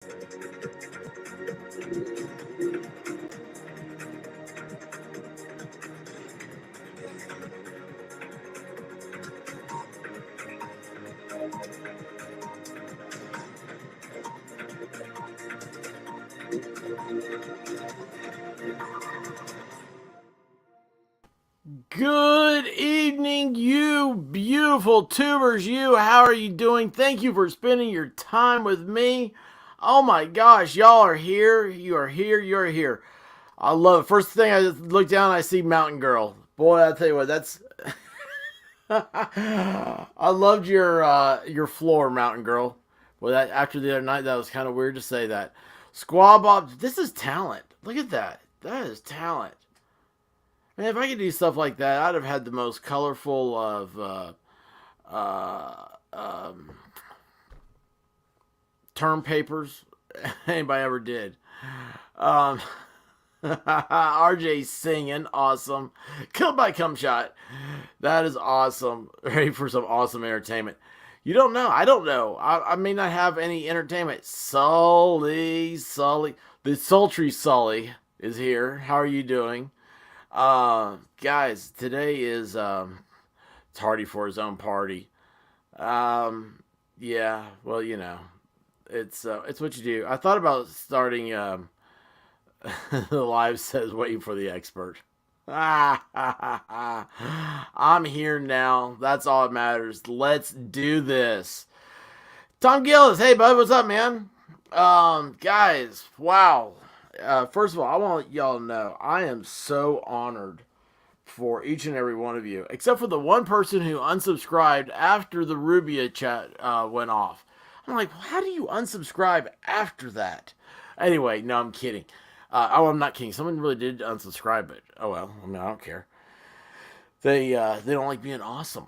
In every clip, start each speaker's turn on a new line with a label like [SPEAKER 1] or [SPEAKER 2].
[SPEAKER 1] Good evening, you beautiful tubers. How are you doing? Thank you for spending your time with me. Oh my gosh, y'all are here. You are here. You're here. I love it. First thing I just look down, I see Mountain Girl. Boy, I tell you what, that's. I loved your floor, Mountain Girl. Well, that after the other night, that was kind of weird to say that. Squab Bob, this is talent. Look at that. That is talent. Man, if I could do stuff like that, I'd have had the most colorful of uh, um, term papers anybody ever did. Um, RJ singing, awesome. Killed by cum shot. That is awesome. Ready for some awesome entertainment. You don't know. I don't know. I may not have any entertainment. Sully. The sultry Sully is here. How are you doing? Guys, today is tardy for his own party. Yeah, well, it's what you do. I thought about starting the live says waiting for the expert. I'm here now. That's all that matters. Let's do this. Tom Gillis, hey bud, what's up, man? Guys, wow. First of all, I want y'all to know I am so honored for each and every one of you, except for the one person who unsubscribed after the Rubia chat went off. I'm like, how do you unsubscribe after that? Anyway, no, I'm kidding. I'm not kidding. Someone really did unsubscribe, but oh well. I mean, I don't care. They don't like being awesome.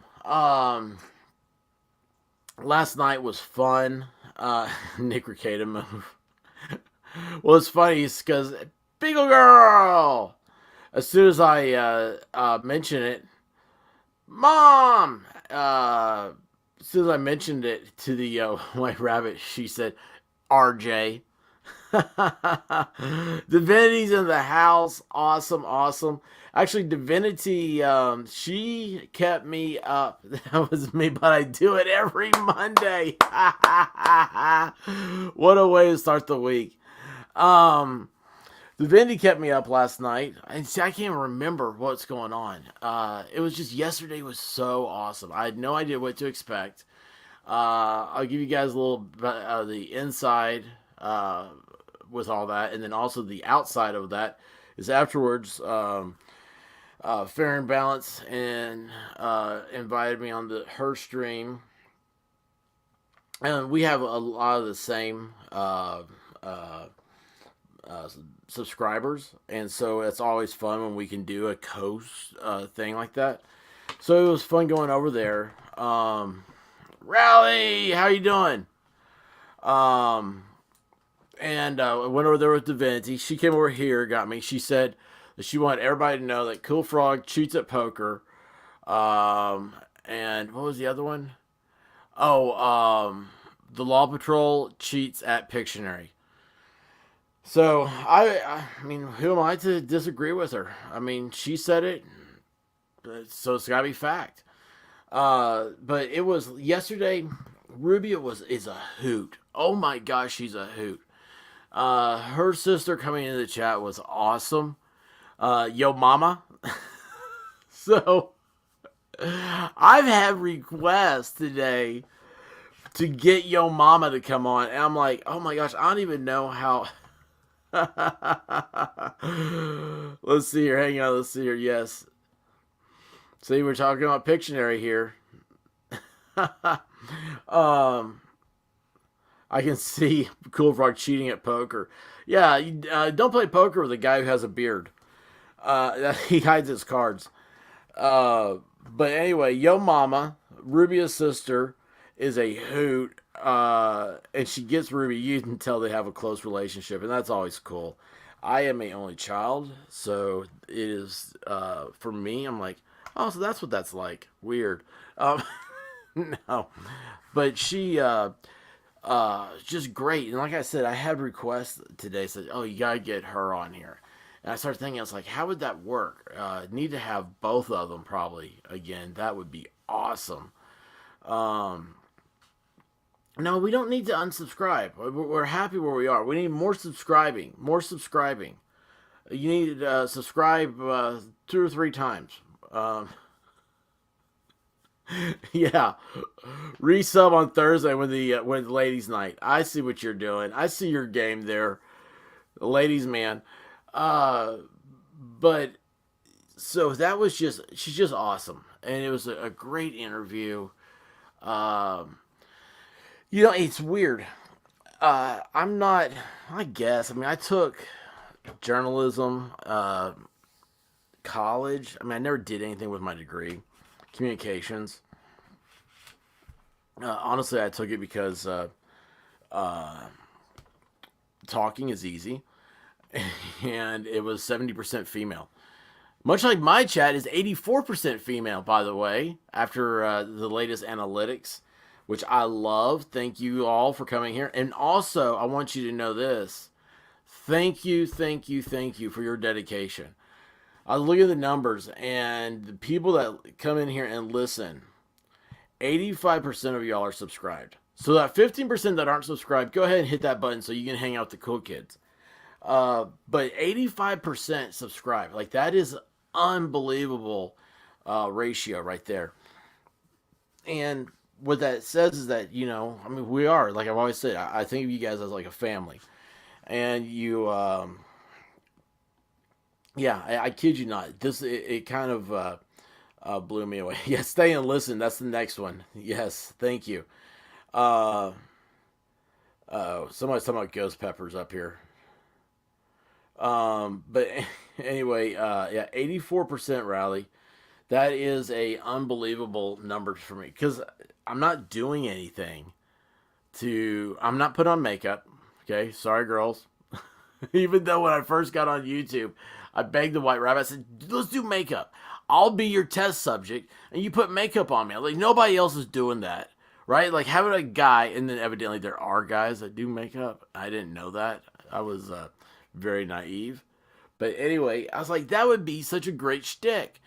[SPEAKER 1] Last night was fun. Nick Ricada move. Well, it's funny because Beagle Girl. As soon as I mention it, Mom. As soon as I mentioned it to the White Rabbit, she said, "RJ." Divinity's in the house. Awesome, awesome. Actually, Divinity, she kept me up. That was me, but I do it every Monday. What a way to start the week. Um, Divinity kept me up last night. And see, I can't even remember what's going on. It was just yesterday was so awesome. I had no idea what to expect. I'll give you guys a little the inside with all that, and then also the outside of that is afterwards. Fair and Balance and invited me on her stream, and we have a lot of the same uh, uh, subscribers, and so it's always fun when we can do a thing like that. So it was fun going over there. Rally, how you doing? Um, and I went over there with Divinity. She came over here, got me. She said that she wanted everybody to know that Cool Frog cheats at poker. And what was the other one? Oh, the Law Patrol cheats at Pictionary. So I mean, who am I to disagree with her? I mean, she said it, so it's gotta be fact. But it was yesterday. Rubia is a hoot. Oh my gosh, she's a hoot. Her sister coming into the chat was awesome. Yo mama. So I've had requests today to get Yo mama to come on, and I'm like, oh my gosh, I don't even know how. Let's see here. Hang on. Let's see here. Yes. See, we're talking about Pictionary here. um, I can see Cool Frog cheating at poker. Yeah, don't play poker with a guy who has a beard. He hides his cards. But anyway, Yo Mama, Rubia's sister, is a hoot. And she gets Ruby. You can tell they have a close relationship, and that's always cool. I am a only child, so it is for me. I'm like, oh, so that's what that's like. Weird. No, but she Just great. And like I said, I had requests today said, "Oh, you gotta get her on here." And I started thinking, I was like, "How would that work? Need to have both of them probably again. That would be awesome." Um, no, we don't need to unsubscribe. We're happy where we are. We need more subscribing. More subscribing. You need to subscribe 2 or 3 times. Um, yeah, resub on Thursday when the ladies' night. I see what you're doing. I see your game there, ladies' man. Uh, but so that was just she's just awesome, and it was a great interview. Um, it's weird. I'm not. I guess. I mean, I took journalism, college. I mean, I never did anything with my degree, communications. Honestly, I took it because uh, talking is easy, and it was 70% female. Much like my chat is 84% female, by the way, after the latest analytics, which I love. Thank you all for coming here. And also, I want you to know this. Thank you, thank you, thank you for your dedication. I look at the numbers and the people that come in here and listen, 85% of y'all are subscribed. So that 15% that aren't subscribed, go ahead and hit that button so you can hang out with the cool kids. But 85% subscribe. Like, that is unbelievable ratio right there. And what that says is that, I mean, we are, like I've always said, I think of you guys as like a family. And yeah, I kid you not. It kind of blew me away. Yeah, stay and listen. That's the next one. Yes, thank you. Uh, Somebody's talking about ghost peppers up here. But anyway, yeah, 84% rally. That is a unbelievable number for me because I'm not doing anything I'm not putting on makeup. Okay, sorry, girls. Even though when I first got on YouTube, I begged the White Rabbit. I said, "Let's do makeup. I'll be your test subject, and you put makeup on me." Like, nobody else is doing that, right? Like, having a guy, and then evidently there are guys that do makeup. I didn't know that. I was very naive. But anyway, I was like, that would be such a great shtick.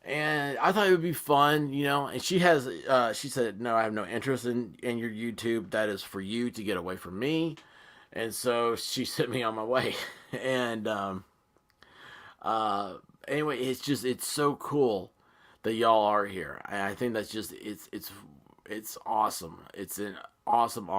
[SPEAKER 1] And I thought it would be fun. And she said, "No, I have no interest in your YouTube. That is for you to get away from me." And so she sent me on my way. And uh, anyway, it's so cool that y'all are here. And I think that's just it's awesome. It's an awesome.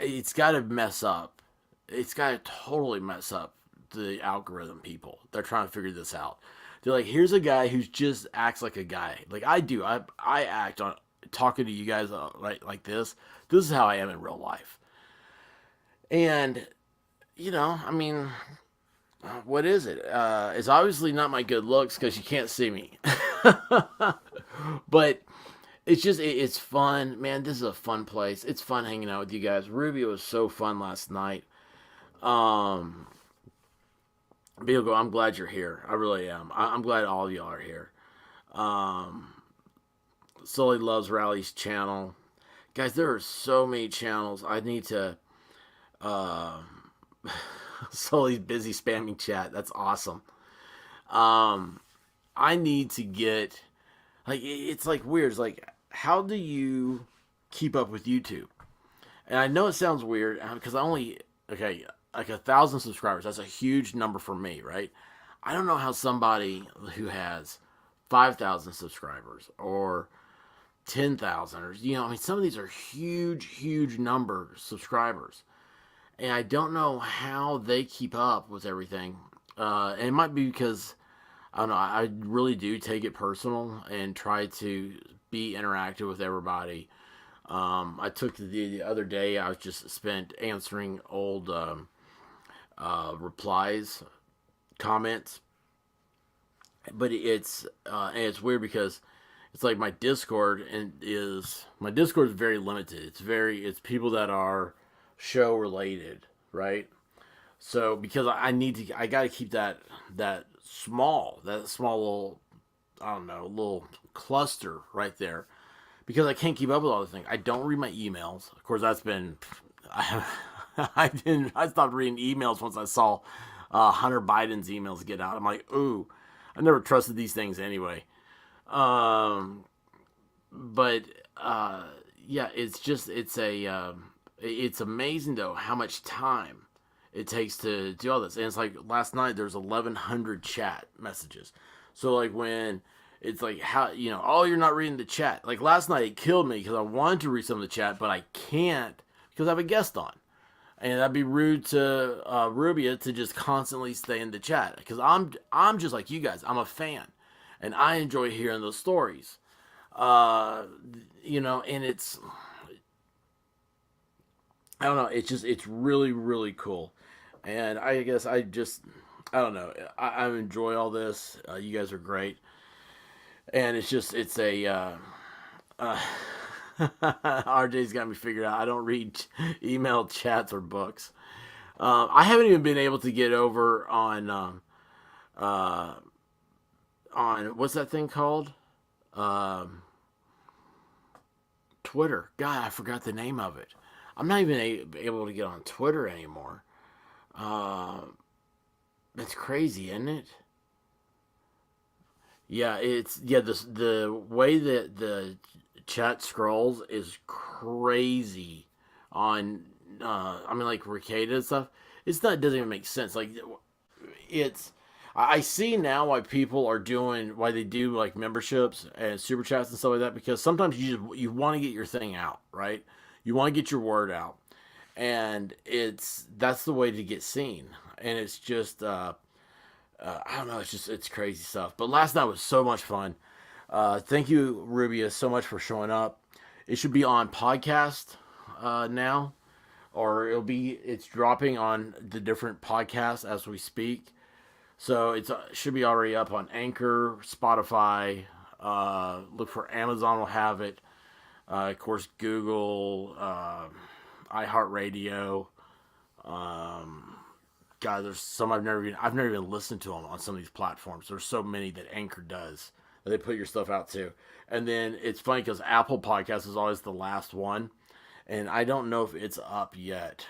[SPEAKER 1] It's got to mess up. It's got to totally mess up the algorithm people. They're trying to figure this out. They're like, here's a guy who just acts like a guy, like I do. I act on talking to you guys like this. This is how I am in real life. And I mean, what is it? It's obviously not my good looks because you can't see me. But it's fun, man. This is a fun place. It's fun hanging out with you guys. Ruby was so fun last night. Um, Beagle, I'm glad you're here. I really am. I'm glad all of y'all are here. Um, Sully loves Rally's channel, guys. There are so many channels. I need to. Uh, Sully's busy spamming chat. That's awesome. Um, I need to get like it's like weird. It's like, how do you keep up with YouTube? And I know it sounds weird because I only okay like 1,000 subscribers. That's a huge number for me, right? I don't know how somebody who has 5,000 subscribers or 10,000 or I mean, some of these are huge number subscribers, and I don't know how they keep up with everything. And it might be because I don't know. I really do take it personal and try to be interactive with everybody. I took the other day. I was just spent answering old replies, comments, but it's weird because it's like my Discord is very limited. It's people that are show related, right? So because I got to keep that small little I don't know little cluster right there because I can't keep up with all the things. I don't read my emails. Of course, that's been I stopped reading emails once I saw Hunter Biden's emails get out. I'm like, ooh, I never trusted these things anyway. Um, but yeah, it's amazing though how much time it takes to do all this. And it's like last night there's 1,100 chat messages. So like when it's like how oh, you're not reading the chat. Like last night it killed me because I wanted to read some of the chat, but I can't because I have a guest on. And that'd be rude to Rubia to just constantly stay in the chat because I'm just like you guys. I'm a fan, and I enjoy hearing those stories. Uh, and I don't know. It's really really cool, and I guess I don't know. I enjoy all this. You guys are great, and it's a uh, RJ's got me figured out. I don't read email chats or books. I haven't even been able to get over uh, on what's that thing called? Um, Twitter. God, I forgot the name of it. I'm not even able to get on Twitter anymore. Uh, that's crazy, isn't it? Yeah, the way that the chat scrolls is crazy on I mean like Ricada and stuff. It's not it doesn't even make sense. Like it's I see now why they do like memberships and super chats and stuff like that because sometimes you want to get your thing out, right? You want to get your word out. And that's the way to get seen. And it's just I don't know, it's crazy stuff. But last night was so much fun. Thank you, Rubia, so much for showing up. It should be on podcast now, or it's dropping on the different podcasts as we speak. So it should be already up on Anchor, Spotify. Look for Amazon will have it. Of course, Google, iHeartRadio. Um, God, there's some I've never even listened to them on some of these platforms. There's so many that Anchor does that they put your stuff out to. And then it's funny because Apple Podcast is always the last one, and I don't know if it's up yet.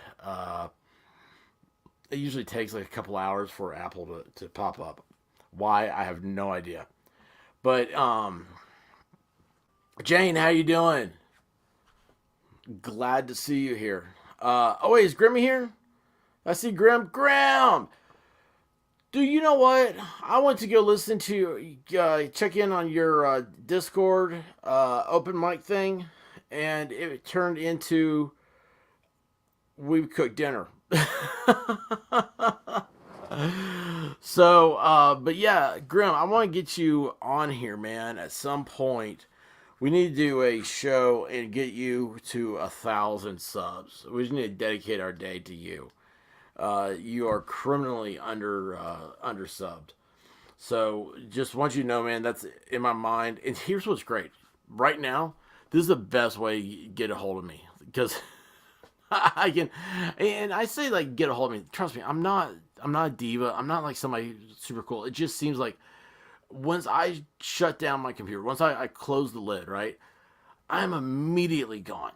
[SPEAKER 1] It usually takes like a couple hours for Apple to pop up. Why I have no idea. But Jane, how you doing? Glad to see you here. Oh wait, is Grimmy here? I see Grim. Grim! Dude, you know what? I went to go listen to check in on your Discord open mic thing, and it turned into we cooked dinner. So, but yeah, Grim, I want to get you on here, man. At some point, we need to do a show and get you to 1,000 subs. We just need to dedicate our day to you. You are criminally undersubbed. So just want you to know, man, that's in my mind. And here's what's great. Right now, this is the best way to get a hold of me because I can, and I say like get a hold of me. Trust me, I'm not a diva. I'm not like somebody super cool. It just seems like once I shut down my computer, once I close the lid, right, I'm immediately gone.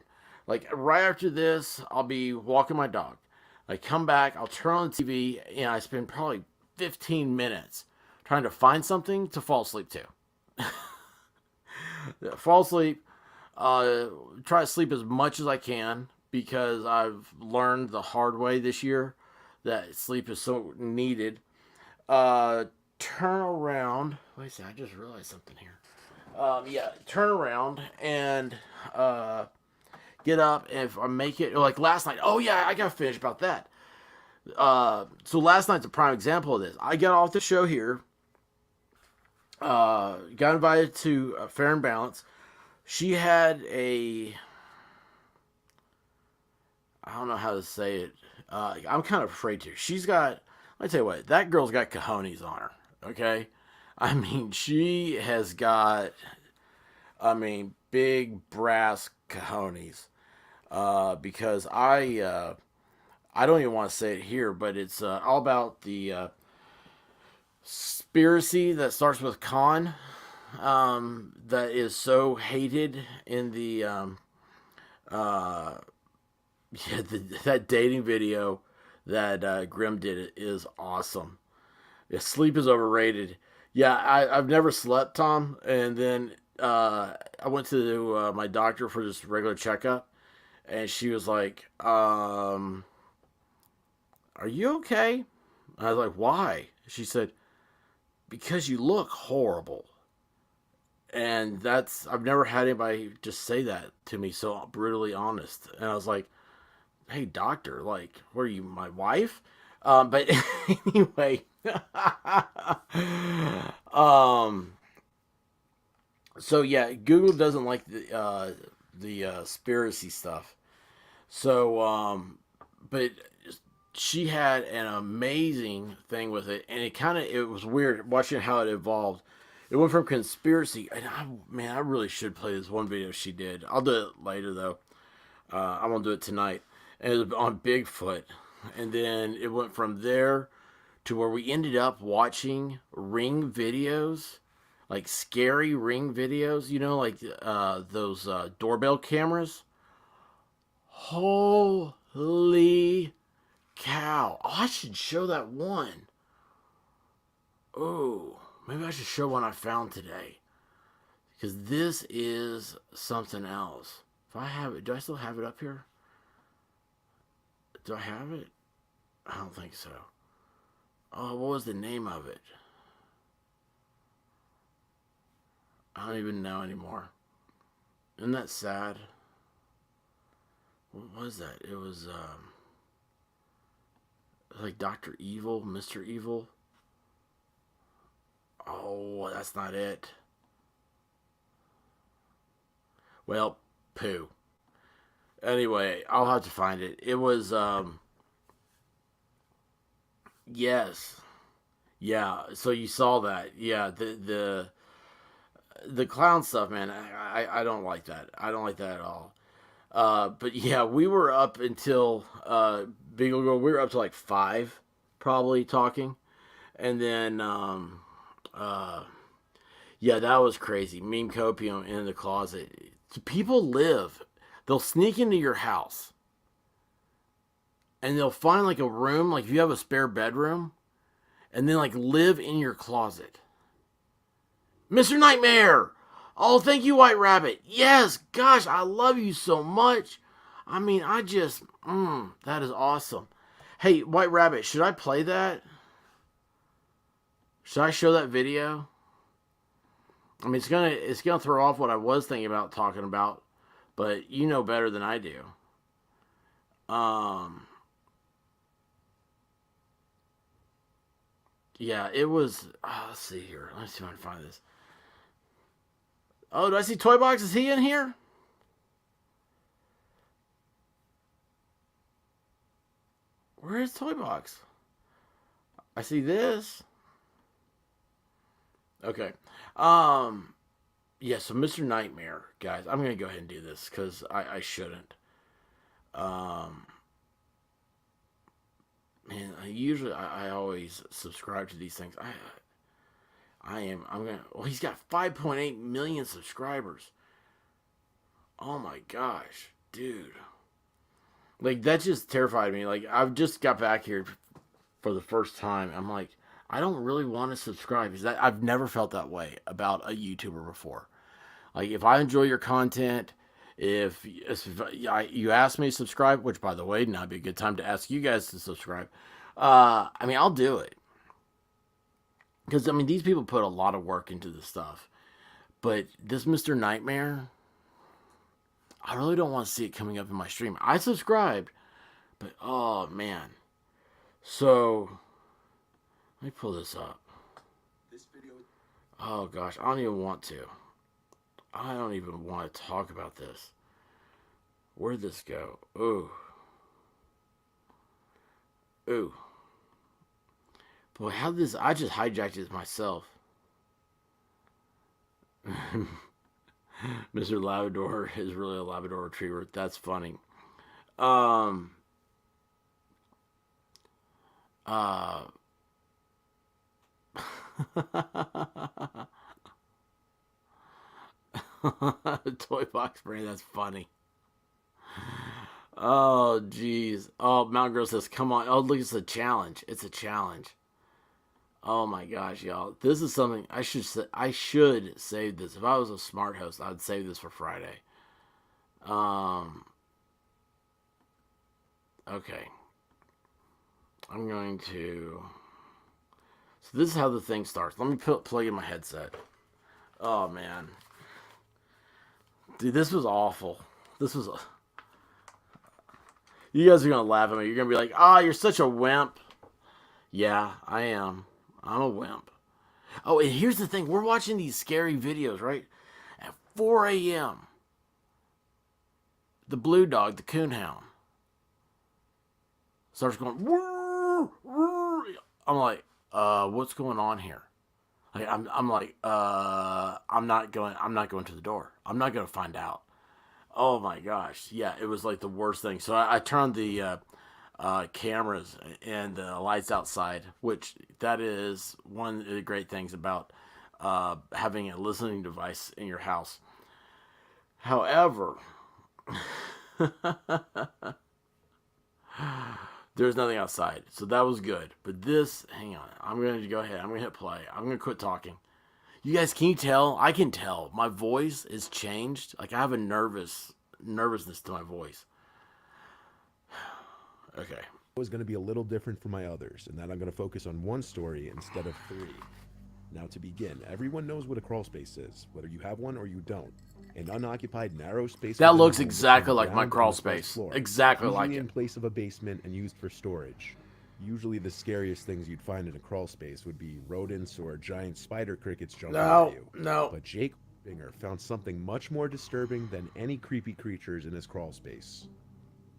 [SPEAKER 1] Like right after this, I'll be walking my dog. I come back, I'll turn on the TV, and I spend probably 15 minutes trying to find something to fall asleep to. Fall asleep, uh, try to sleep as much as I can because I've learned the hard way this year that sleep is so needed. Turn around. Wait a second, I just realized something here. Yeah, turn around and get up. And if I make it, like last night, oh yeah, I got to finish about that. So last night's a prime example of this. I got off the show here, got invited to Fair and Balance. She had I don't know how to say it. I'm kind of afraid to. Let me tell you what, that girl's got cojones on her. Okay, I mean she has got, big brass cojones. Because I don't even want to say it here, but it's all about the conspiracy that starts with con. that is so hated in the uh, yeah, that dating video that Grim did is awesome. Yeah, sleep is overrated. Yeah, I've never slept, Tom, and then I went to my doctor for just regular checkup, and she was like, "Are you okay?" I was like, "Why?" She said, "Because you look horrible." And that's I've never had anybody just say that to me so brutally honest. And I was like, "Hey, doctor, like, what are you, my wife?" But anyway, um, so yeah, Google doesn't like the conspiracy stuff. So, but she had an amazing thing with it, and it was weird watching how it evolved. It went from conspiracy, and man, I really should play this one video she did. I'll do it later though. I won't do it tonight. And it was on Bigfoot, and then it went from there to where we ended up watching Ring videos, like scary Ring videos. You know, like those doorbell cameras. Holy cow! Oh, I should show that one. Oh, maybe I should show one I found today because this is something else. If I have it, do I still have it up here? Do I have it? I don't think so. Oh, what was the name of it? I don't even know anymore. Isn't that sad? What was that? It was like Doctor Evil, Mister Evil. Oh, that's not it. Well, poo. Anyway, I'll have to find it. It was yes. Yeah, so you saw that. Yeah, the clown stuff, man. I don't like that. I don't like that at all. But yeah, we were up until Beagle Girl. We were up to like 5, probably talking, and then uh, yeah, that was crazy. Meme copium in the closet. People live. They'll sneak into your house and they'll find like a room, like if you have a spare bedroom, and then like live in your closet. Mr. Nightmare! Oh, thank you, White Rabbit. Yes, gosh, I love you so much. I mean, that is awesome. Hey, White Rabbit, should I play that? Should I show that video? I mean, it's gonna throw off what I was thinking about talking about, but you know better than I do. Um, yeah, it was. Let's see here. Let's see if I can find this. Oh, do I see Toy Box? Is he in here? Where is Toy Box? I see this. Okay. Um. Yeah. So, Mr. Nightmare, guys, I'm gonna go ahead and do this because I shouldn't. Um. Man, I always subscribe to these things. I'm gonna. Well, he's got 5.8 million subscribers. Oh my gosh, dude. Like that just terrified me. Like I've just got back here for the first time. I'm like, I don't really want to subscribe because I've never felt that way about a YouTuber before. Like if I enjoy your content, if you ask me to subscribe, which by the way, now would be a good time to ask you guys to subscribe. I mean, I'll do it because I mean these people put a lot of work into this stuff. But this Mr. Nightmare, I really don't want to see it coming up in my stream. I subscribed, but oh man. So let me pull this up. Oh gosh, I don't even want to. I don't even want to talk about this. Where'd this go? Ooh. Ooh. Boy, how did this. I just hijacked it myself. Mr. Labrador is really a Labrador Retriever. That's funny. Um. Uh. Toy box brain. That's funny. Oh, jeez. Oh, Mountain Girl says, "Come on." Oh, look, it's a challenge. It's a challenge. Oh my gosh, y'all! This is something I should save this. If I was a smart host, I'd save this for Friday. Um. Okay. I'm going to. So this is how the thing starts. Let me plug in my headset. Oh man, dude, this was awful. This was. You guys are gonna laugh at me. You're gonna be like, "Ah, you're such a wimp." Yeah, I am. I'm a wimp. Oh, and here's the thing: we're watching these scary videos, right? At 4 a.m. The blue dog, the coonhound, starts going. Woo, woo. I'm like, what's going on here? Like, I'm like, I'm not going. I'm not going to the door. I'm not going to find out. Oh my gosh, yeah, it was like the worst thing. So I turned the cameras and the lights outside, which that is one of the great things about having a listening device in your house. However, there's nothing outside, so that was good. But this, hang on, I'm going to go ahead. I'm going to hit play. I'm going to quit talking. You guys, can you tell? I can tell. My voice is changed. Like I have a nervousness to my voice. Okay.
[SPEAKER 2] Was going to be a little different from my others, and that I'm going to focus on one story instead of three. Now to begin, everyone knows what a crawl space is, whether you have one or you don't. An unoccupied narrow space
[SPEAKER 1] That
[SPEAKER 2] within a
[SPEAKER 1] looks
[SPEAKER 2] home
[SPEAKER 1] exactly
[SPEAKER 2] between
[SPEAKER 1] like my
[SPEAKER 2] ground
[SPEAKER 1] crawl
[SPEAKER 2] and the first
[SPEAKER 1] space.
[SPEAKER 2] floor,
[SPEAKER 1] Exactly like
[SPEAKER 2] usually
[SPEAKER 1] it.
[SPEAKER 2] in place of a basement and used for storage. Usually the scariest things you'd find in a crawl space would be rodents or giant spider crickets jumping at you.
[SPEAKER 1] No.
[SPEAKER 2] But Jake Binger found something much more disturbing than any creepy creatures in his crawl space.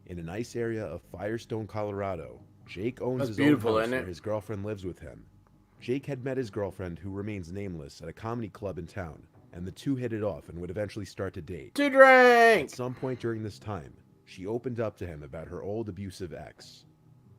[SPEAKER 2] In a nice area of Firestone, Colorado, Jake owns
[SPEAKER 1] That's
[SPEAKER 2] his
[SPEAKER 1] beautiful,
[SPEAKER 2] own house
[SPEAKER 1] isn't it?
[SPEAKER 2] where his girlfriend lives with him. Jake had met his girlfriend, who remains nameless, at a comedy club in town, and the two hit it off and would eventually start to date.
[SPEAKER 1] To
[SPEAKER 2] At
[SPEAKER 1] drink.
[SPEAKER 2] some point during this time, she opened up to him about her old abusive ex.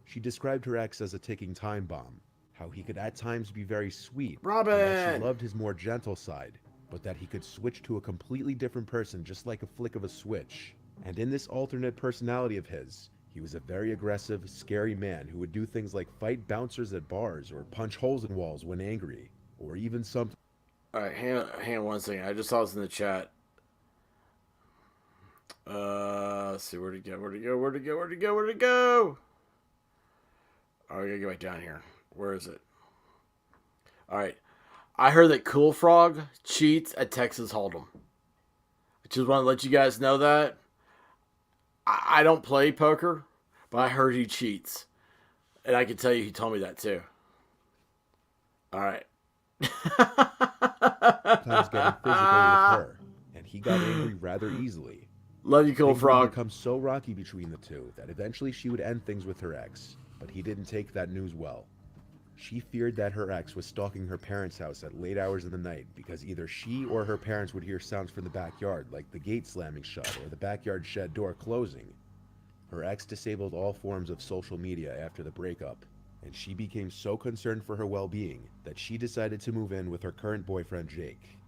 [SPEAKER 2] She described her ex as a ticking time bomb, how he could at times be very sweet, and that she
[SPEAKER 1] Robin.
[SPEAKER 2] loved his more gentle side, but that he could switch to a completely different person just like a flick of a switch. And in this alternate personality of his, he was a very aggressive, scary man who would do things like fight bouncers at bars or punch holes in walls when angry, or even some.
[SPEAKER 1] All right, hang on one second. I just saw this in the chat. Let's see where'd it go? Where'd it go? Where'd it go? Where'd it go? Where'd it go? Oh, I gotta go back down here. Where is it? All right. I heard that Cool Frog cheats at Texas Hold'em. I just want to let you guys know that. I don't play poker, but I heard he cheats. And I can tell you he told me that too. All right.
[SPEAKER 2] Times getting physical with her, and he got angry rather easily.
[SPEAKER 1] Love you, Cool
[SPEAKER 2] Things would
[SPEAKER 1] Frog.
[SPEAKER 2] become so rocky between the two that eventually she would end things with her ex, but he didn't take that news well. She feared that her ex was stalking her parents' house at late hours of the night because either she or her parents would hear sounds from the backyard, like the gate slamming shut or the backyard shed door closing. Her ex disabled all forms of social media after the breakup, and she became so concerned for her well-being that she decided to move in with her current boyfriend, Jake.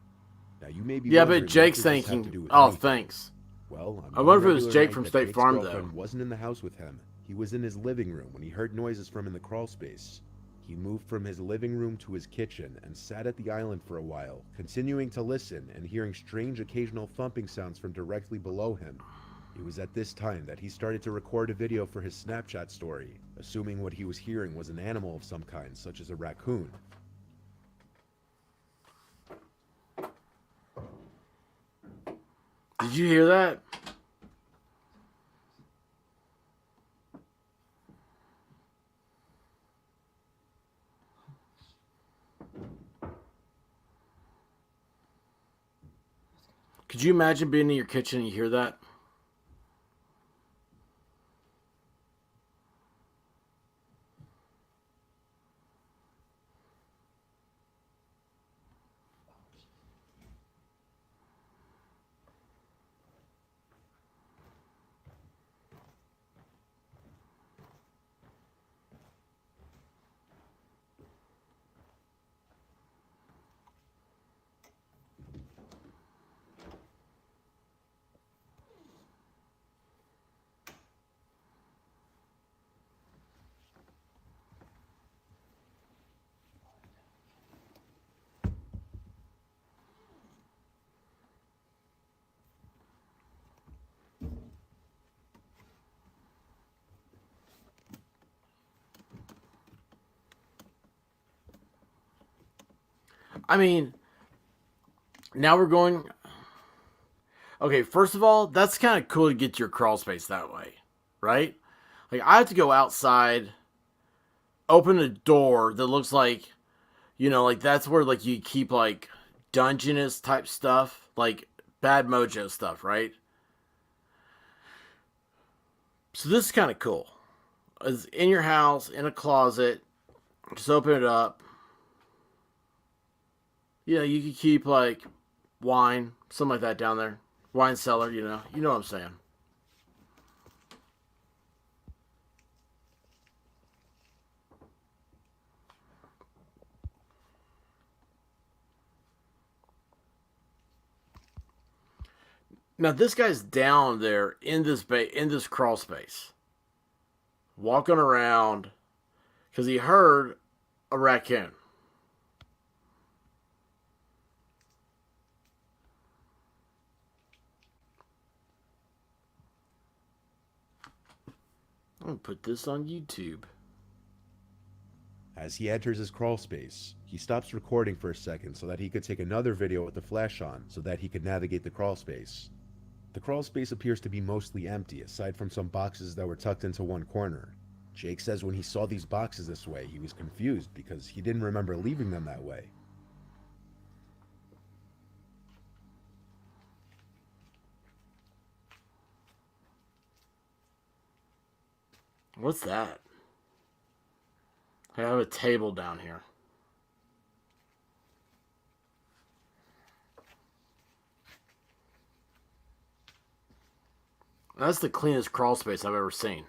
[SPEAKER 2] Now you may be
[SPEAKER 1] Yeah,
[SPEAKER 2] wondering,
[SPEAKER 1] but Jake's
[SPEAKER 2] what does this have to
[SPEAKER 1] thinking,
[SPEAKER 2] do with
[SPEAKER 1] oh,
[SPEAKER 2] anything?
[SPEAKER 1] thanks.
[SPEAKER 2] Well, on
[SPEAKER 1] I
[SPEAKER 2] one
[SPEAKER 1] wonder if it was
[SPEAKER 2] regular
[SPEAKER 1] Jake
[SPEAKER 2] night
[SPEAKER 1] from
[SPEAKER 2] that
[SPEAKER 1] State
[SPEAKER 2] Jake's
[SPEAKER 1] Farm,
[SPEAKER 2] girlfriend
[SPEAKER 1] though.
[SPEAKER 2] wasn't in the house with him, he was in his living room when he heard noises from in the crawl space. He moved from his living room to his kitchen and sat at the island for a while, continuing to listen and hearing strange occasional thumping sounds from directly below him. It was at this time that he started to record a video for his Snapchat story, assuming what he was hearing was an animal of some kind, such as a raccoon.
[SPEAKER 1] Did you hear that? Could you imagine being in your kitchen and you hear that? I mean, now we're going. Okay, first of all, that's kind of cool to get your crawl space that way, right? Like, I have to go outside, open a door that looks like, like that's where, like, you keep, like, dungeonist type stuff, like Bad Mojo stuff, right? So this is kind of cool. It's in your house, in a closet, just open it up. You could keep, like, wine, something like that down there. Wine cellar, you know what I'm saying. Now this guy's down there in this crawl space, walking around because he heard a raccoon. I'm gonna put this on YouTube.
[SPEAKER 2] As he enters his crawl space, he stops recording for a second so that he could take another video with the flash on so that he could navigate the crawl space. The crawl space appears to be mostly empty, aside from some boxes that were tucked into one corner. Jake says when he saw these boxes this way, he was confused because he didn't remember leaving them that way.
[SPEAKER 1] What's that? I have a table down here. That's the cleanest crawl space I've ever seen.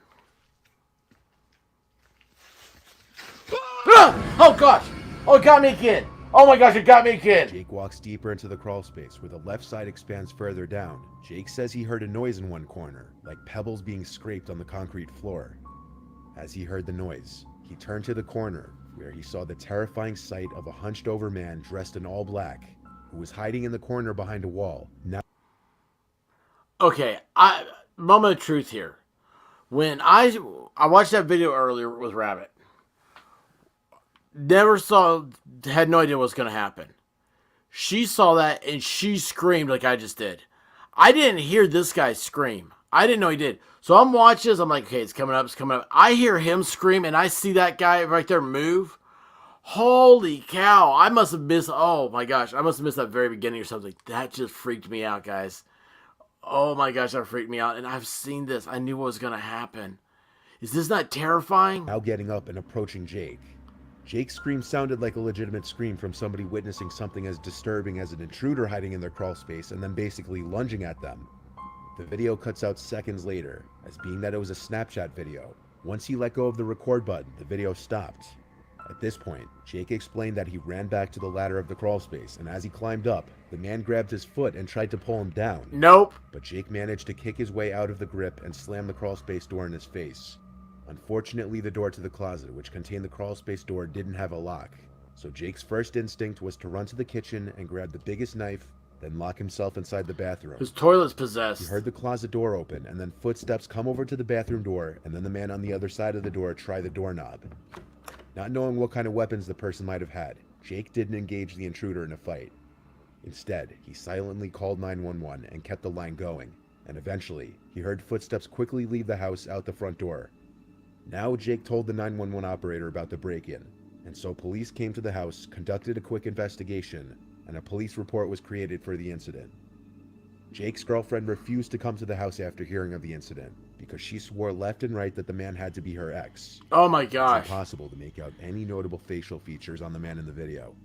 [SPEAKER 1] Ah! Oh gosh! Oh, it got me again! Oh my gosh, it got me again!
[SPEAKER 2] Jake walks deeper into the crawl space where the left side expands further down. Jake says he heard a noise in one corner, like pebbles being scraped on the concrete floor. As he heard the noise, he turned to the corner where he saw the terrifying sight of a hunched over man dressed in all black who was hiding in the corner behind a wall. Now,
[SPEAKER 1] okay, moment of truth here. When I watched that video earlier with Rabbit, had no idea what was going to happen. She saw that and she screamed like I just did. I didn't hear this guy scream. I didn't know he did. So I'm watching this. I'm like, okay, it's coming up. It's coming up. I hear him scream and I see that guy right there move. Holy cow. I must have missed. Oh my gosh. I must have missed that very beginning or something. That just freaked me out, guys. Oh my gosh, that freaked me out. And I've seen this. I knew what was going to happen. Is this not terrifying?
[SPEAKER 2] now getting up and approaching Jake. Jake's scream sounded like a legitimate scream from somebody witnessing something as disturbing as an intruder hiding in their crawl space and then basically lunging at them. The video cuts out seconds later, as being that it was a Snapchat video. Once he let go of the record button, the video stopped. At this point, Jake explained that he ran back to the ladder of the crawl space, and as he climbed up, the man grabbed his foot and tried to pull him down.
[SPEAKER 1] Nope.
[SPEAKER 2] But Jake managed to kick his way out of the grip and slam the crawl space door in his face. Unfortunately, the door to the closet, which contained the crawl space door, didn't have a lock. So Jake's first instinct was to run to the kitchen and grab the biggest knife, then lock himself inside the bathroom.
[SPEAKER 1] His toilet's
[SPEAKER 2] He
[SPEAKER 1] possessed.
[SPEAKER 2] heard the closet door open, and then footsteps come over to the bathroom door, and then the man on the other side of the door try the doorknob. Not knowing what kind of weapons the person might have had, Jake didn't engage the intruder in a fight. Instead, he silently called 911 and kept the line going, and eventually, he heard footsteps quickly leave the house out the front door. Now Jake told the 911 operator about the break-in, and so police came to the house, conducted a quick investigation, and a police report was created for the incident. Jake's girlfriend refused to come to the house after hearing of the incident, because she swore left and right that the man had to be her ex.
[SPEAKER 1] Oh my
[SPEAKER 2] It's
[SPEAKER 1] gosh.
[SPEAKER 2] impossible to make out any notable facial features on the man in the video.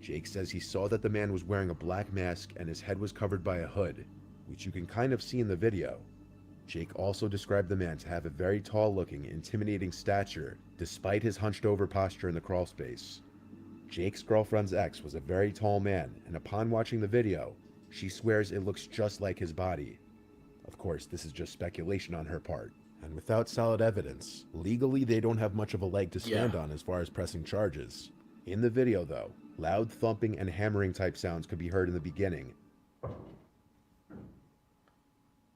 [SPEAKER 2] Jake says he saw that the man was wearing a black mask and his head was covered by a hood, which you can kind of see in the video. Jake also described the man to have a very tall-looking, intimidating stature, despite his hunched-over posture in the crawl space. Jake's girlfriend's ex was a very tall man, and upon watching the video, she swears it looks just like his body. Of course, this is just speculation on her part. And without solid evidence, legally they don't have much of a leg to stand on as far as pressing charges. In the video, though, loud thumping and hammering type sounds could be heard in the beginning.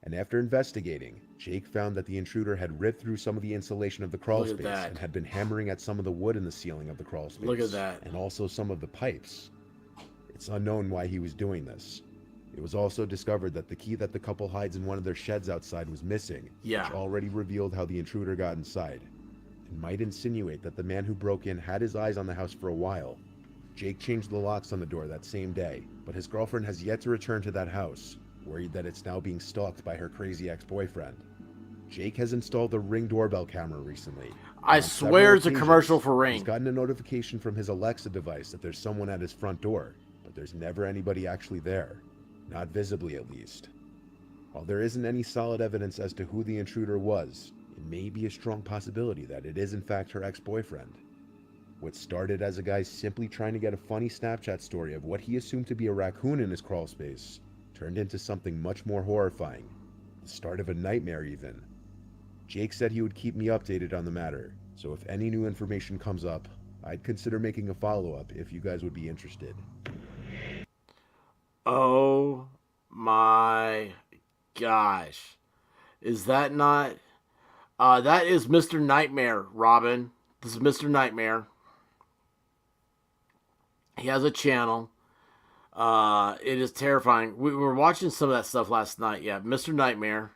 [SPEAKER 2] And after investigating, Jake found that the intruder had ripped through some of the insulation of the crawl
[SPEAKER 1] Look at
[SPEAKER 2] space
[SPEAKER 1] that.
[SPEAKER 2] and had been hammering at some of the wood in the ceiling of the crawl space.
[SPEAKER 1] Look at that.
[SPEAKER 2] And also some of the pipes. It's unknown why he was doing this. It was also discovered that the key that the couple hides in one of their sheds outside was missing,
[SPEAKER 1] Yeah.
[SPEAKER 2] which already revealed how the intruder got inside. It might insinuate that the man who broke in had his eyes on the house for a while. Jake changed the locks on the door that same day, but his girlfriend has yet to return to that house, worried that it's now being stalked by her crazy ex-boyfriend. Jake has installed a Ring doorbell camera recently.
[SPEAKER 1] I swear it's a commercial for Ring.
[SPEAKER 2] He's gotten a notification from his Alexa device that there's someone at his front door, but there's never anybody actually there. Not visibly, at least. While there isn't any solid evidence as to who the intruder was, it may be a strong possibility that it is in fact her ex-boyfriend. What started as a guy simply trying to get a funny Snapchat story of what he assumed to be a raccoon in his crawl space turned into something much more horrifying. The start of a nightmare, even. Jake said he would keep me updated on the matter, so if any new information comes up, I'd consider making a follow-up if you guys would be interested.
[SPEAKER 1] Oh my gosh. Is that not... that is Mr. Nightmare, Robin. This is Mr. Nightmare. He has a channel. It is terrifying. We were watching some of that stuff last night. Yeah, Mr. Nightmare.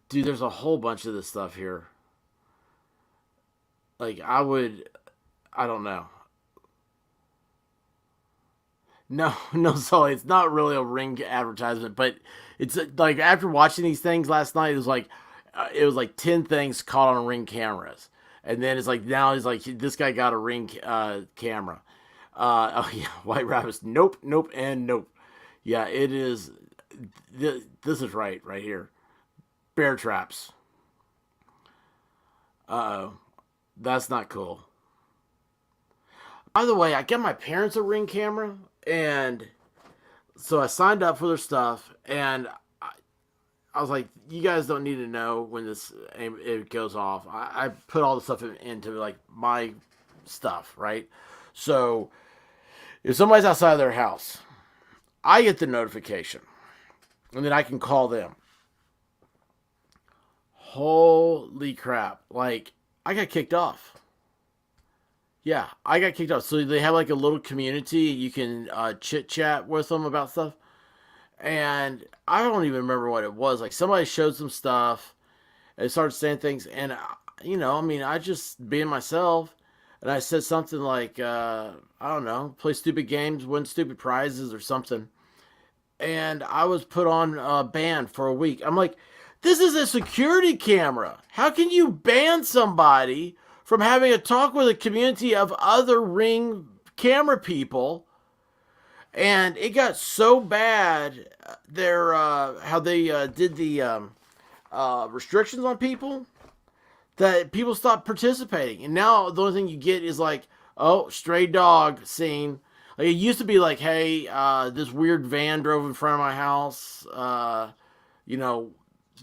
[SPEAKER 1] Dude, there's a whole bunch of this stuff here. Like, I don't know. No, Sully, it's not really a Ring advertisement, but it's like after watching these things last night, it was like 10 things caught on Ring cameras. And then it's like, now he's like, this guy got a Ring camera. Oh yeah, White Rabbits. Nope, and nope. Yeah, it is. This is right here. Bear traps. Uh-oh. That's not cool. By the way, I got my parents a Ring camera, and so I signed up for their stuff, and I was like, you guys don't need to know when it goes off. I put all the stuff into like my stuff, right? So if somebody's outside of their house, I get the notification, and then I can call them. Holy crap. Like, I got kicked off. Yeah, I got kicked off. So they have like a little community. You can chit chat with them about stuff. And I don't even remember what it was. Like, somebody showed some stuff and started saying things. And, I just being myself. And I said something like, I don't know, play stupid games, win stupid prizes or something. And I was put on ban for a week. I'm like, this is a security camera. How can you ban somebody from having a talk with a community of other Ring camera people? And it got so bad, how they did the restrictions on people, that people stopped participating. And now the only thing you get is like, oh, stray dog scene. Like, it used to be like, hey, this weird van drove in front of my house.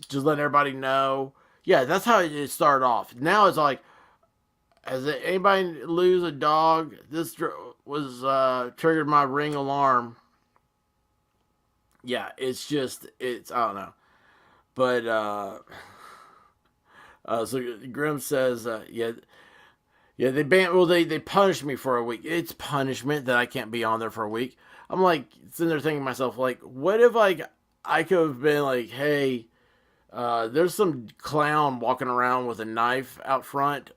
[SPEAKER 1] Just letting everybody know. Yeah, that's how it started off. Now it's like, has anybody lose a dog? This was triggered my Ring alarm. Yeah, it's I don't know. But so Grim says, yeah, they punished me for a week. It's punishment that I can't be on there for a week. I'm like sitting there thinking to myself, like, what if I could have been like, hey, there's some clown walking around with a knife out front.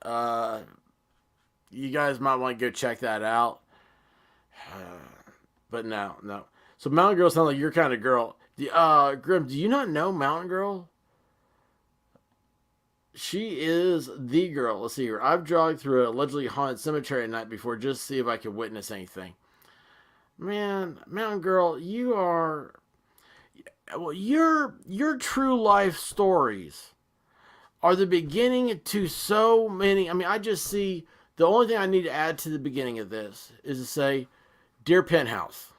[SPEAKER 1] You guys might want to go check that out. But no. So Mountain Girl sounds like your kind of girl. Grim, do you not know Mountain Girl? She is the girl. Let's see here. I've jogged through an allegedly haunted cemetery at night before just to see if I could witness anything. Man, Mountain Girl, you are... Well, your true life stories are the beginning to so many. I mean, I just see the only thing I need to add to the beginning of this is to say, Dear Penthouse.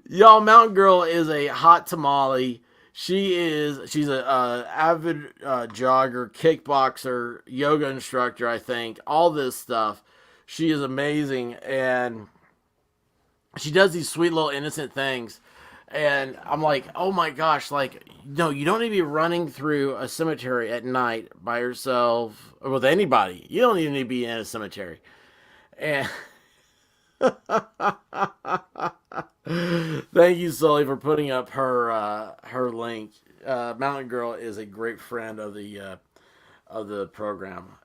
[SPEAKER 1] Y'all, Mountain Girl is a hot tamale. She's a avid jogger, kickboxer, yoga instructor, I think. All this stuff. She is amazing, and she does these sweet little innocent things. And I'm like, oh my gosh, like, no, you don't need to be running through a cemetery at night by yourself or with anybody. You don't even need to be in a cemetery. And thank you, Sully, for putting up her link. Mountain Girl is a great friend of the program.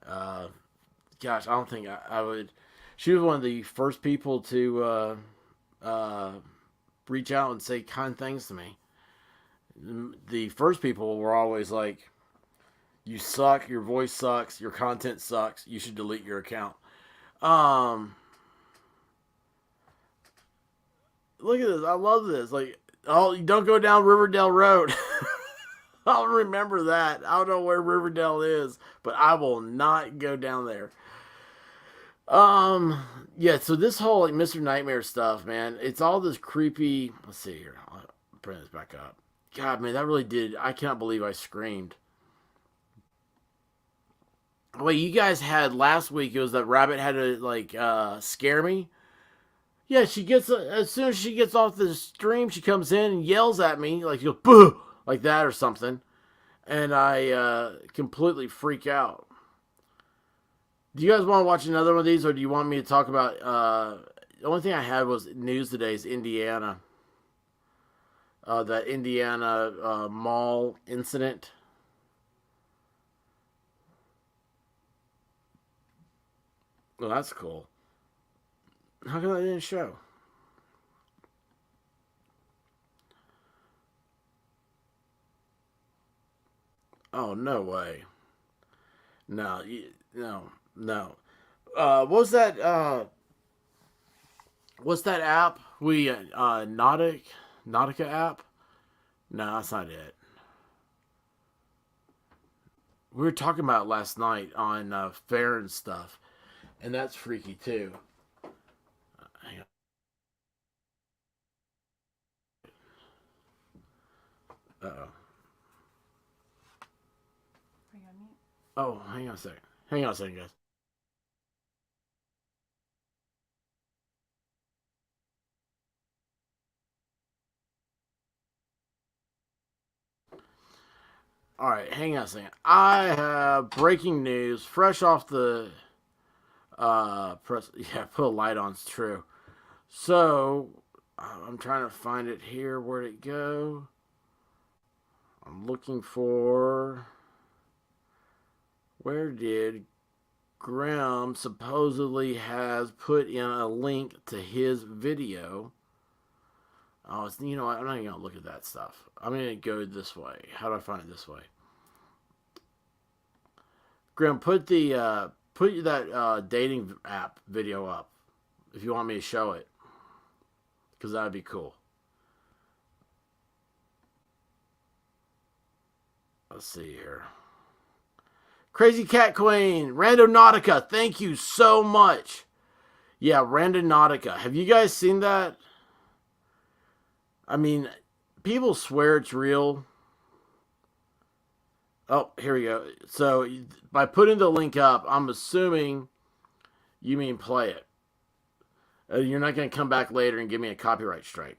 [SPEAKER 1] Gosh, I don't think I would. She was one of the first people to reach out and say kind things to me. The first people were always like, "You suck. Your voice sucks. Your content sucks. You should delete your account." Um, Look at this. I love this. Like, oh, you don't go down Riverdale Road. I'll remember that. I don't know where Riverdale is, but I will not go down there. Yeah, so this whole like Mr. Nightmare stuff, man, it's all this creepy. Let's see here. I'll bring this back up. God, man, that really did. I cannot believe I screamed. Wait, you guys had last week. It was that rabbit had to like scare me. Yeah, she gets as soon as she gets off the stream, she comes in and yells at me like she goes boo like that or something, and I completely freak out. Do you guys want to watch another one of these, or do you want me to talk about? The only thing I had was news today is Indiana. That Indiana mall incident. Well, that's cool. How come that didn't show? Oh, no way. No, no, no. What was that? What's that app? Nautica app? No, that's not it. We were talking about it last night on Fair and stuff, and that's freaky too. Hang on. Uh-oh. Oh, hang on a second. Hang on a second, guys. All right, hang on a second. I have breaking news, fresh off the press. Yeah, put a light on. It's true. So I'm trying to find it here. Where'd it go? I'm looking for. Where did Grimm supposedly has put in a link to his video? Oh, it's, you know what? I'm not even gonna look at that stuff. I'm gonna go this way. How do I find it this way? Grimm, put that dating app video up if you want me to show it, because that'd be cool. Let's see here. Crazy Cat Queen, Randonautica, thank you so much. Yeah, Randonautica. Have you guys seen that? I mean, people swear it's real. Oh, here we go. So, by putting the link up, I'm assuming you mean play it. You're not going to come back later and give me a copyright strike.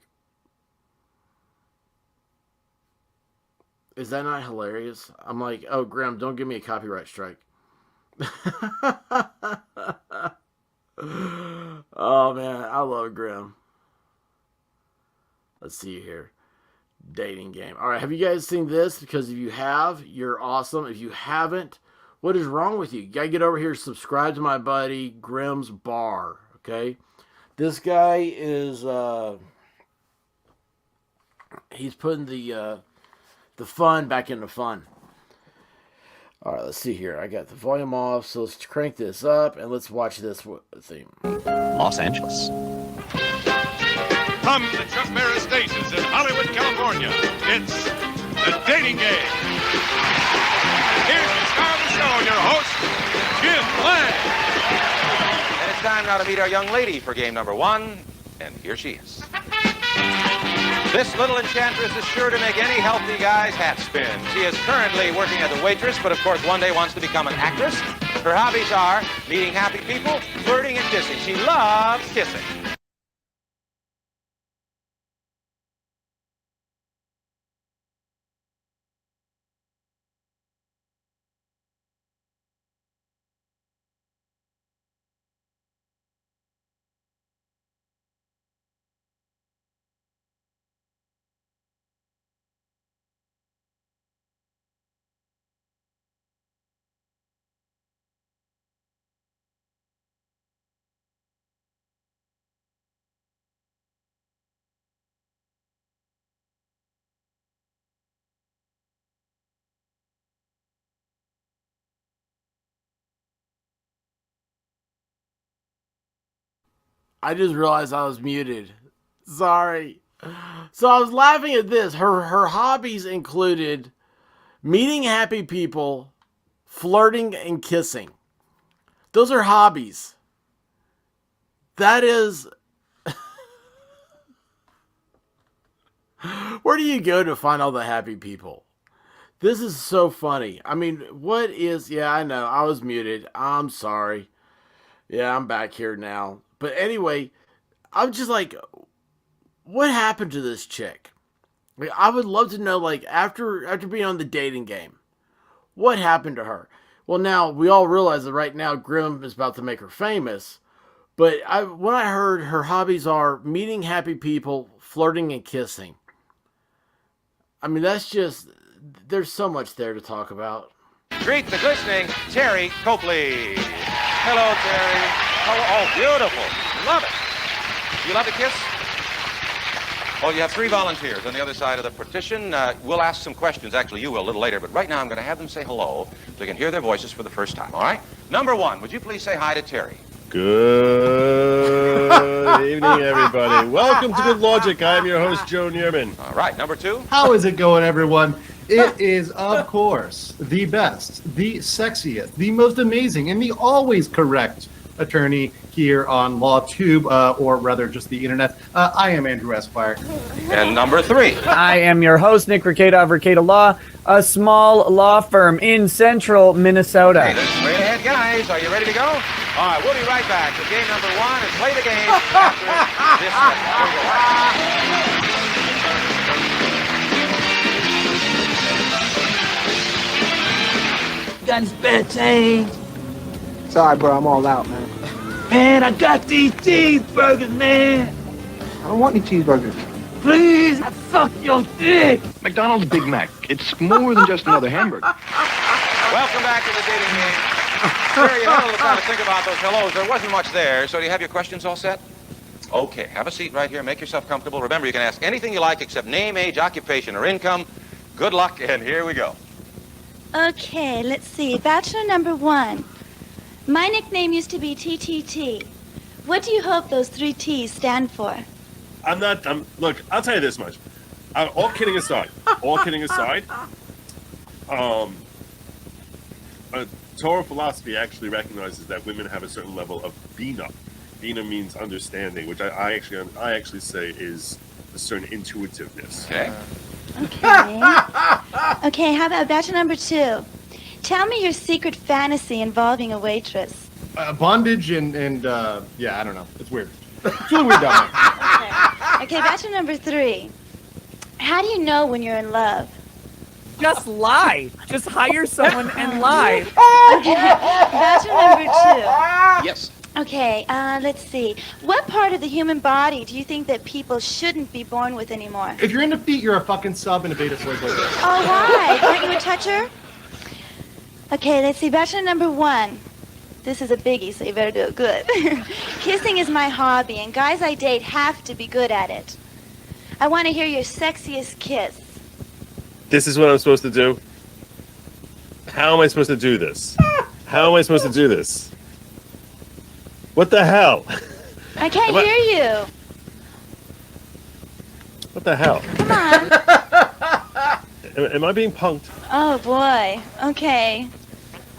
[SPEAKER 1] Is that not hilarious? I'm like, oh, Graham, don't give me a copyright strike. Oh, man, I love Graham. Let's see here. Dating game. All right, have you guys seen this? Because if you have, you're awesome. If you haven't, what is wrong with you? You gotta get over here, subscribe to my buddy Grimm's Bar. Okay, this guy is he's putting the fun back into fun. All right, let's see here. I got the volume off, so let's crank this up and let's watch this theme.
[SPEAKER 3] Los Angeles.
[SPEAKER 4] From the Chuck Barris stations in Hollywood, California, it's The Dating Game. Here's the star of the show, your host, Jim Lang.
[SPEAKER 3] And it's time now to meet our young lady for game number one, and here she is. This little enchantress is sure to make any healthy guy's hat spin. She is currently working as a waitress, but of course one day wants to become an actress. Her hobbies are meeting happy people, flirting, and kissing. She loves kissing.
[SPEAKER 1] I just realized I was muted. Sorry. So I was laughing at this. Her hobbies included meeting happy people, flirting, and kissing. Those are hobbies. That is... Where do you go to find all the happy people? This is so funny. I mean, what is... Yeah, I know. I was muted. I'm sorry. Yeah, I'm back here now. But anyway, I'm just like, what happened to this chick? Like, I would love to know, like, after being on the dating game, what happened to her? Well, now, we all realize that right now Grimm is about to make her famous. But when I heard her hobbies are meeting happy people, flirting, and kissing. I mean, that's just... There's so much there to talk about.
[SPEAKER 3] Greet the glistening Terry Copley. Hello, Terry. Oh, beautiful. Love it. You love to kiss? Oh, you have 3 volunteers on the other side of the partition. We'll ask some questions. Actually, you will a little later. But right now, I'm going to have them say hello so we can hear their voices for the first time, all right? Number 1, would you please say hi to Terry?
[SPEAKER 5] Good evening, everybody. Welcome to Good Logic. I'm your host, Joe Neerman.
[SPEAKER 3] All right, number 2.
[SPEAKER 6] How is it going, everyone? It is, of course, the best, the sexiest, the most amazing, and the always correct attorney here on LawTube, or rather just the internet. I am Andrew Esquire.
[SPEAKER 3] And number 3.
[SPEAKER 7] I am your host, Nick Ricada of Ricada Law, a small law firm in central Minnesota.
[SPEAKER 3] Hey, straight ahead, guys. Are you ready to go? All right, we'll be right back with game number 1 and play the game after this message.
[SPEAKER 8] Guns bedtime.
[SPEAKER 9] Sorry, bro, I'm all out, man.
[SPEAKER 8] Man, I got these cheeseburgers, man.
[SPEAKER 9] I don't want any cheeseburgers.
[SPEAKER 8] Please, I suck your dick.
[SPEAKER 10] McDonald's Big Mac. It's more than just another hamburger.
[SPEAKER 3] Welcome back to the dating game. Terry, you had a little time to think about those hellos. There wasn't much there, so do you have your questions all set? Okay, have a seat right here. Make yourself comfortable. Remember, you can ask anything you like except name, age, occupation, or income. Good luck, and here we go.
[SPEAKER 11] Okay, let's see. Bachelor number 1. My nickname used to be TTT. What do you hope those 3 T's stand for?
[SPEAKER 5] Look, I'll tell you this much. All kidding aside, Torah philosophy actually recognizes that women have a certain level of bina. Bina means understanding, which I actually say is a certain intuitiveness.
[SPEAKER 3] Okay.
[SPEAKER 11] Okay, how about bachelor number 2? Tell me your secret fantasy involving a waitress.
[SPEAKER 6] Bondage and yeah, I don't know. It's weird. It's really weird down there.
[SPEAKER 11] Okay, bachelor number 3. How do you know when you're in love?
[SPEAKER 7] Just lie. Just hire someone and lie.
[SPEAKER 11] Okay, bachelor number 2.
[SPEAKER 3] Yes.
[SPEAKER 11] Okay, let's see. What part of the human body do you think that people shouldn't be born with anymore?
[SPEAKER 6] If you're into feet, you're a fucking sub and a beta slave.
[SPEAKER 11] Oh, why? Aren't you a toucher? Okay, let's see. Bachelor number 1. This is a biggie, so you better do it good. Kissing is my hobby, and guys I date have to be good at it. I want to hear your sexiest kiss.
[SPEAKER 5] This is what I'm supposed to do? How am I supposed to do this? How am I supposed to do this? What the hell?
[SPEAKER 11] I can't hear you.
[SPEAKER 5] What the hell?
[SPEAKER 11] Come on.
[SPEAKER 5] Am I being punked?
[SPEAKER 11] Oh, boy. Okay.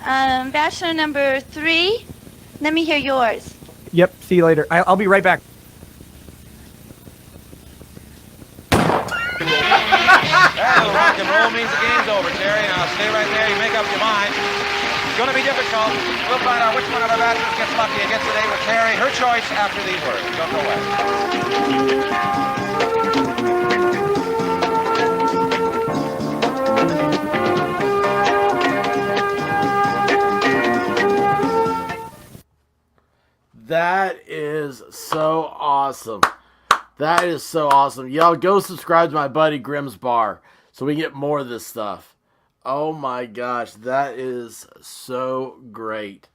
[SPEAKER 11] Bachelor number 3. Let me hear yours.
[SPEAKER 7] Yep, see you later. I'll be right back.
[SPEAKER 3] Well, rock and roll means the game's over, Terry. Now stay right there. You make up your mind. It's going to be difficult. We'll find out which one of our bachelors gets lucky and gets a date with Terry. Her choice after these words. Don't go away.
[SPEAKER 1] That is so awesome. That is so awesome. Y'all go subscribe to my buddy Grimm's Bar so we get more of this stuff. Oh my gosh, that is so great.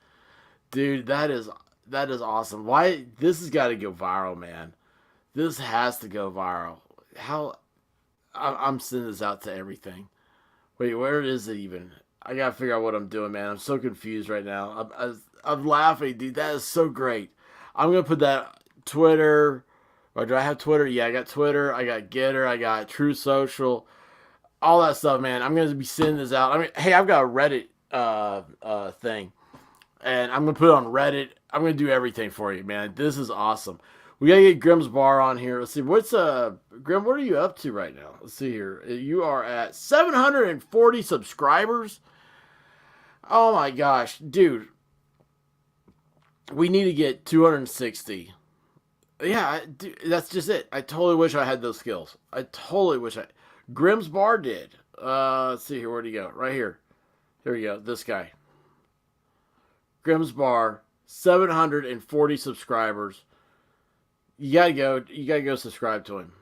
[SPEAKER 1] Dude, that is awesome. Why this has got to go viral, man. This has to go viral. I'm sending this out to everything. Wait, where is it even? I got to figure out what I'm doing, man. I'm so confused right now. I'm laughing, dude. That is so great. I'm going to put that Twitter. Or do I have Twitter? Yeah, I got Twitter. I got Getter. I got True Social. All that stuff, man. I'm going to be sending this out. I mean, hey, I've got a Reddit thing. And I'm going to put it on Reddit. I'm going to do everything for you, man. This is awesome. We got to get Grimm's Bar on here. Let's see. What's Grimm, what are you up to right now? Let's see here. You are at 740 subscribers. Oh my gosh, dude. We need to get 260. Yeah, dude, that's just it. I totally wish I had those skills. I totally wish I... Grimm's Bar did. Let's see here. Where'd he go? Right here. Here we go. This guy. Grimm's Bar. 740 subscribers. You gotta go subscribe to him.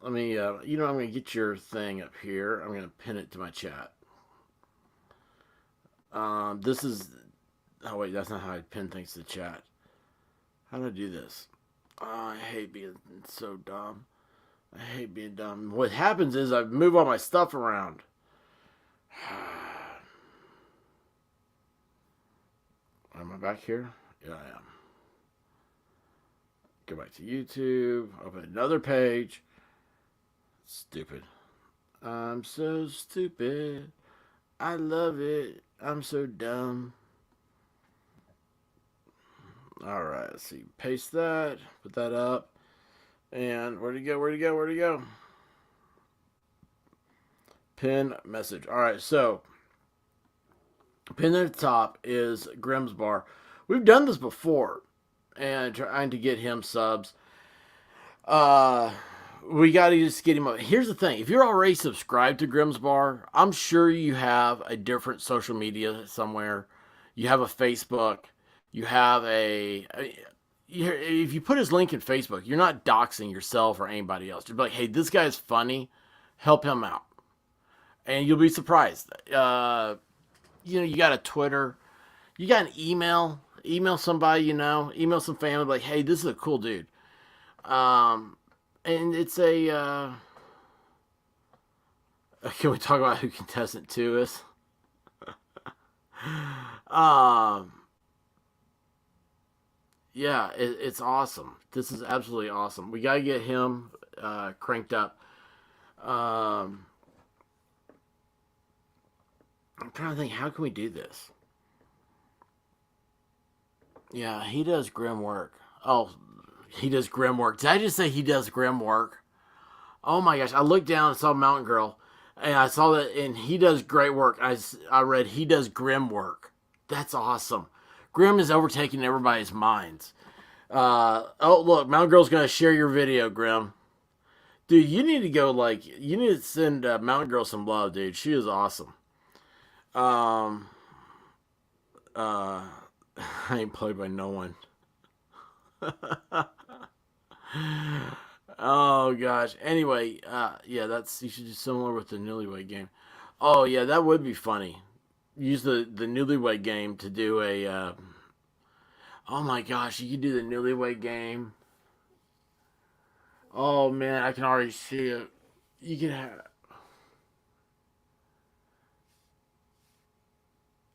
[SPEAKER 1] Let me, I'm gonna get your thing up here. I'm gonna pin it to my chat. This is, oh wait, that's not how I pin things to the chat. How do I do this? Oh, I hate being so dumb. I hate being dumb. What happens is I move all my stuff around. Am I back here? Yeah, I am. Go back to YouTube. Open another page. Stupid. I'm so stupid. I love it. I'm so dumb. Alright, let's see. Paste that. Put that up. And where'd it go? Where'd it go? Where'd it go? Pin message. Alright, so pin at the top is Grimm's Bar. We've done this before. And trying to get him subs. We got to just get him up. Here's the thing. If you're already subscribed to Grimm's Bar, I'm sure you have a different social media somewhere. You have a Facebook. You have if you put his link in Facebook, you're not doxing yourself or anybody else. You're like, hey, this guy's funny. Help him out. And you'll be surprised. You got a Twitter. You got an email. Email somebody, email some family, like, hey, this is a cool dude. And it's a, can we talk about who contestant 2 is? Yeah, it's awesome. This is absolutely awesome. We got to get him cranked up. I'm trying to think, how can we do this? Yeah, he does grim work. Oh, he does grim work. Did I just say he does grim work? Oh my gosh, I looked down and saw Mountain Girl, and I saw that, and he does great work. I read he does grim work. That's awesome. Grim is overtaking everybody's minds. Oh, look, Mountain Girl's going to share your video, Grim. Dude, you need to go, you need to send Mountain Girl some love, dude. She is awesome. I ain't played by no one. Oh gosh. Anyway, yeah, you should do similar with the Newlywed Game. Oh yeah, that would be funny. Use the Newlywed Game to do a. Oh my gosh, you could do the Newlywed Game. Oh man, I can already see it. You can have.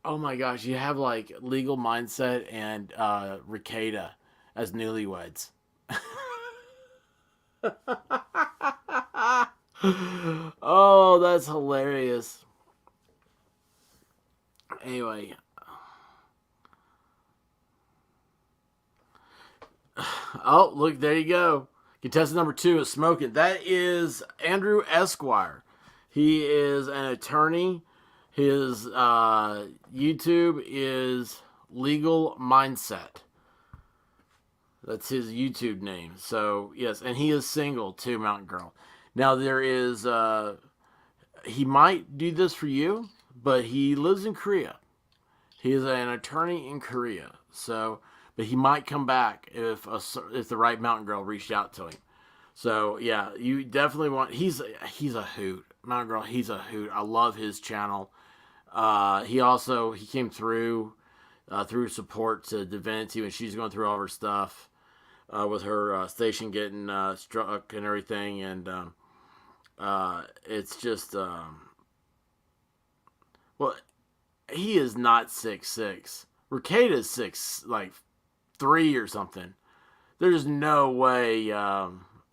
[SPEAKER 1] Oh my gosh, you have Legal Mindset and Ricada as newlyweds. Oh, that's hilarious. Anyway. Oh, look, there you go. Contestant number 2 is smoking. That is Andrew Esquire. He is an attorney. His YouTube is Legal Mindset. That's his YouTube name. So, yes, and he is single too, Mountain Girl. Now, there is, he might do this for you, but he lives in Korea. He is an attorney in Korea. So, but he might come back if the right Mountain Girl reached out to him. So, yeah, you definitely want, he's a hoot. Mountain Girl, he's a hoot. I love his channel. He came through support to Divinity when she's going through all her stuff, with her station getting struck and everything, and it's just well, he is not 6'6". Ricada's 6'3" or something. There's no way.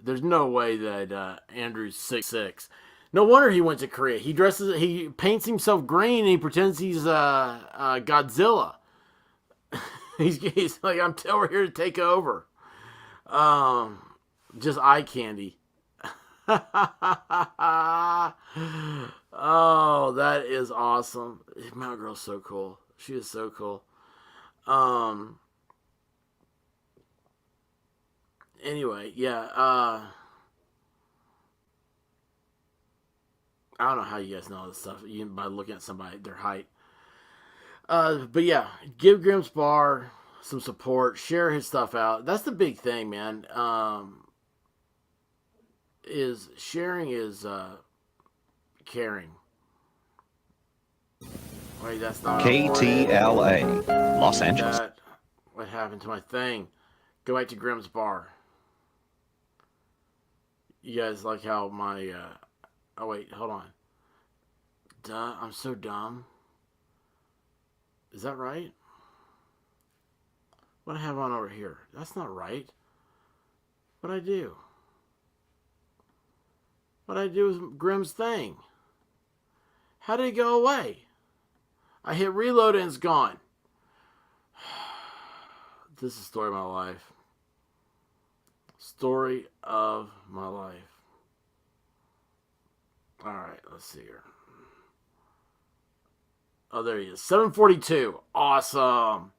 [SPEAKER 1] There's no way that Andrew's 6'6". No wonder he went to Korea. He paints himself green and he pretends he's Godzilla. he's like, we're here to take over. Just eye candy. Oh, that is awesome. Mountain Girl's so cool. She is so cool. Anyway, yeah. I don't know how you guys know all this stuff by looking at somebody, their height. But yeah, give Grimm's Bar some support. Share his stuff out. That's the big thing, man. Is sharing is caring. Wait, that's not
[SPEAKER 12] KTLA, Los Angeles.
[SPEAKER 1] What happened to my thing? Go back to Grimm's Bar. You guys like how my oh wait, hold on. Duh, I'm so dumb. Is that right? What I have on over here? That's not right. What'd I do? What'd I do with Grimm's thing? How did it go away? I hit reload and it's gone. This is the story of my life. Story of my life. Alright, let's see here. Oh, there he is. 742. Awesome.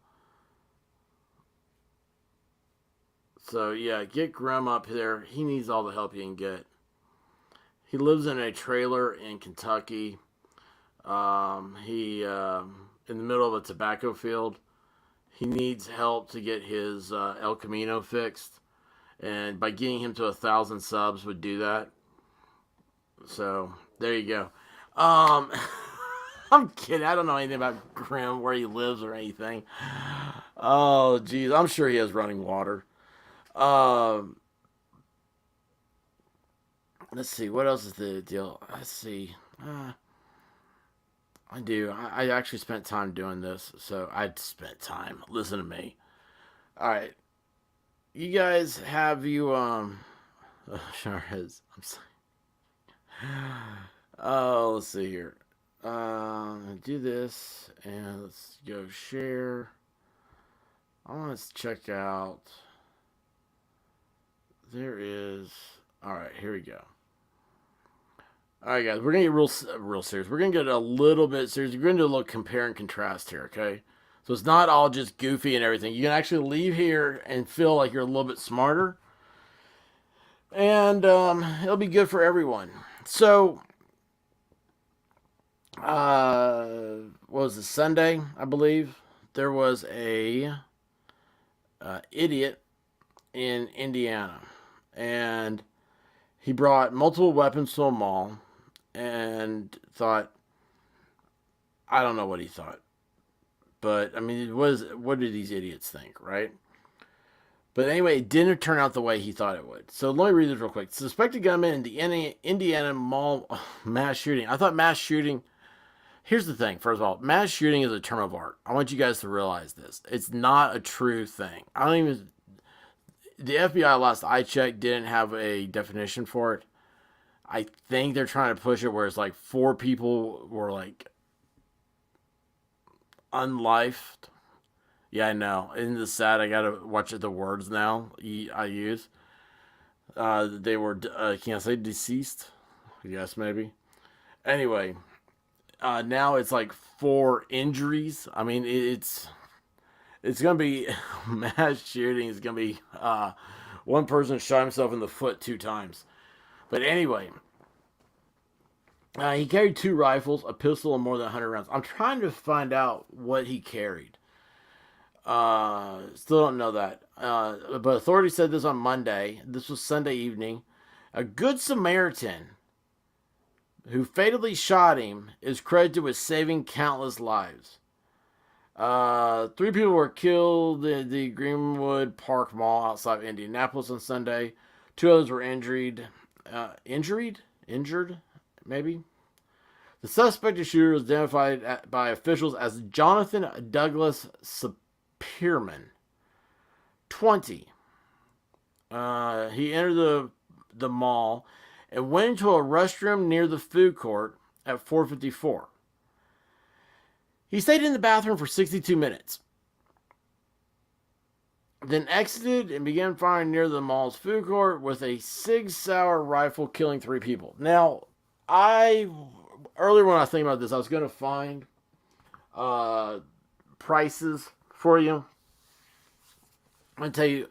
[SPEAKER 1] So, yeah, get Grimm up there. He needs all the help he can get. He lives in a trailer in Kentucky. He in the middle of a tobacco field. He needs help to get his El Camino fixed. And by getting him to 1,000 subs would do that. So, there you go. I'm kidding. I don't know anything about Grimm, where he lives or anything. Oh, geez. I'm sure he has running water. Let's see. What else is the deal? Let's see. I do. I actually spent time doing this. So, I spent time. Listen to me. All right. You guys have you, sure is. I'm sorry. Oh, let's see here. Do this, and let's go share. I want to check out. There is. All right, here we go. All right, guys, we're gonna get real serious. We're gonna get a little bit serious. We're gonna do a little compare and contrast here, okay? So it's not all just goofy and everything. You can actually leave here and feel like you're a little bit smarter, and it'll be good for everyone. So. What was it, Sunday, I believe? There was a idiot in Indiana, and he brought multiple weapons to a mall and thought, I don't know what he thought, but I mean, what did these idiots think, right? But anyway, it didn't turn out the way he thought it would. So let me read this real quick. Suspected gunman in the Indiana mall mass shooting. I thought mass shooting. Here's the thing. First of all, mass shooting is a term of art. I want you guys to realize this. It's not a true thing. The FBI, last I checked, didn't have a definition for it. I think they're trying to push it where it's like 4 people were like unlifed. Yeah, I know. Isn't this sad? I gotta watch the words now I use. They were, can I say deceased? Yes, maybe. Anyway. Now it's like 4 injuries. I mean, it's going to be mass shooting. It's going to be one person shot himself in the foot 2 times. But anyway, he carried 2 rifles, a pistol, and more than 100 rounds. I'm trying to find out what he carried. Still don't know that. But authorities said this on Monday. This was Sunday evening. A good Samaritan who fatally shot him is credited with saving countless lives. 3 people were killed in the Greenwood Park Mall outside of Indianapolis on Sunday. 2 others were injured, maybe. The suspected shooter was identified by officials as Jonathan Douglas Spearman, 20. He entered the mall and went into a restroom near the food court at 4:54. He stayed in the bathroom for 62 minutes. Then exited and began firing near the mall's food court with a Sig Sauer rifle, killing 3 people. Now, earlier when I was thinking about this, I was going to find prices for you. I'm going to tell you,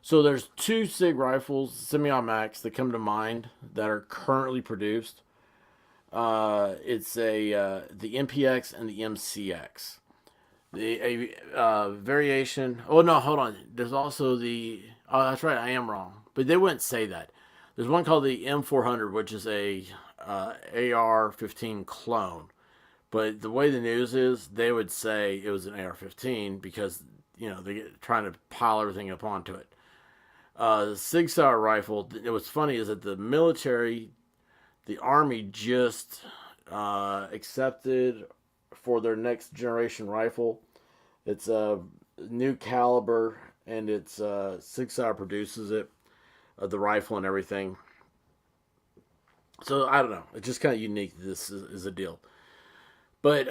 [SPEAKER 1] so there's 2 SIG rifles, semi-automatics, that come to mind that are currently produced. It's the MPX and the MCX. The variation. Oh no, hold on. There's also the. Oh, that's right. I am wrong, but they wouldn't say that. There's one called the M400, which is a AR-15 clone. But the way the news is, they would say it was an AR-15 because they're trying to pile everything up onto it. The Sig Sauer rifle. What's funny is that the military, the Army, just accepted for their next generation rifle. It's a new caliber, and it's Sig Sauer produces it, the rifle and everything. So I don't know. It's just kind of unique. This is a deal, but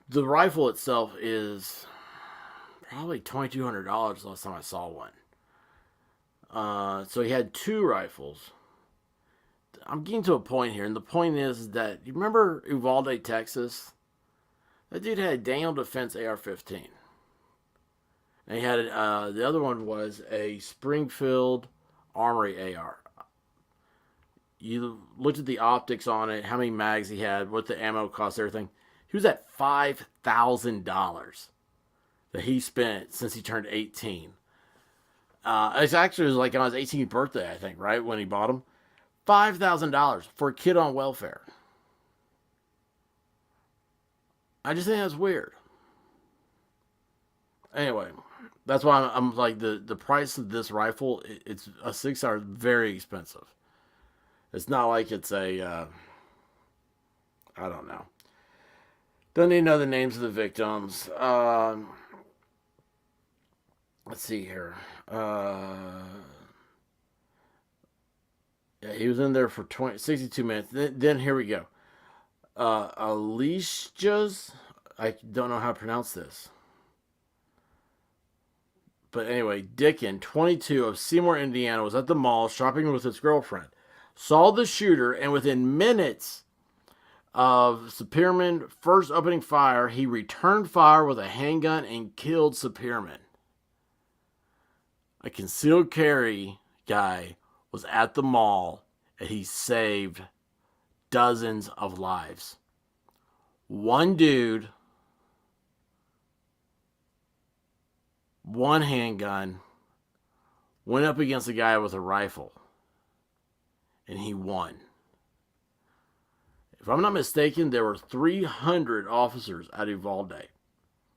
[SPEAKER 1] the rifle itself is probably $2,200 last time I saw one. So he had 2 rifles. I'm getting to a point here, and the point is that you remember Uvalde, Texas. That dude had a Daniel Defense AR-15. And he had the other one was a Springfield Armory AR. You looked at the optics on it, how many mags he had, what the ammo cost, everything. He was at $5,000 that he spent since he turned 18. It actually was like on his 18th birthday, I think, right, when he bought them. $5,000 for a kid on welfare. I just think that's weird. Anyway, that's why I'm like the price of this rifle. It's a 6 Sauer, very expensive. It's not like it's a I don't know. Don't need to know the names of the victims. Let's see here. Yeah, he was in there for 62 minutes. Then here we go. Alicia's, I don't know how to pronounce this. But anyway, Dickin, 22, of Seymour, Indiana, was at the mall shopping with his girlfriend. Saw the shooter, and within minutes of Spearman first opening fire, he returned fire with a handgun and killed Spearman. A concealed carry guy was at the mall, and he saved dozens of lives. One dude, one handgun, went up against a guy with a rifle, and he won. If I'm not mistaken, there were 300 officers at Uvalde.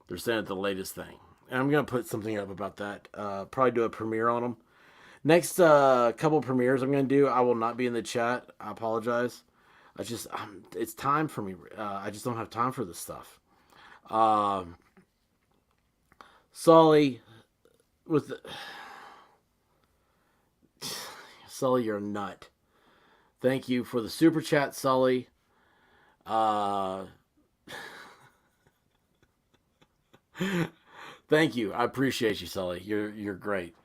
[SPEAKER 1] They're saying at the latest thing. And I'm going to put something up about that. Probably do a premiere on them. Next couple premieres I'm going to do, I will not be in the chat. I apologize. It's time for me. I just don't have time for this stuff. Sully, Sully, you're a nut. Thank you for the super chat, Sully. Thank you. I appreciate you, Sully. You're great.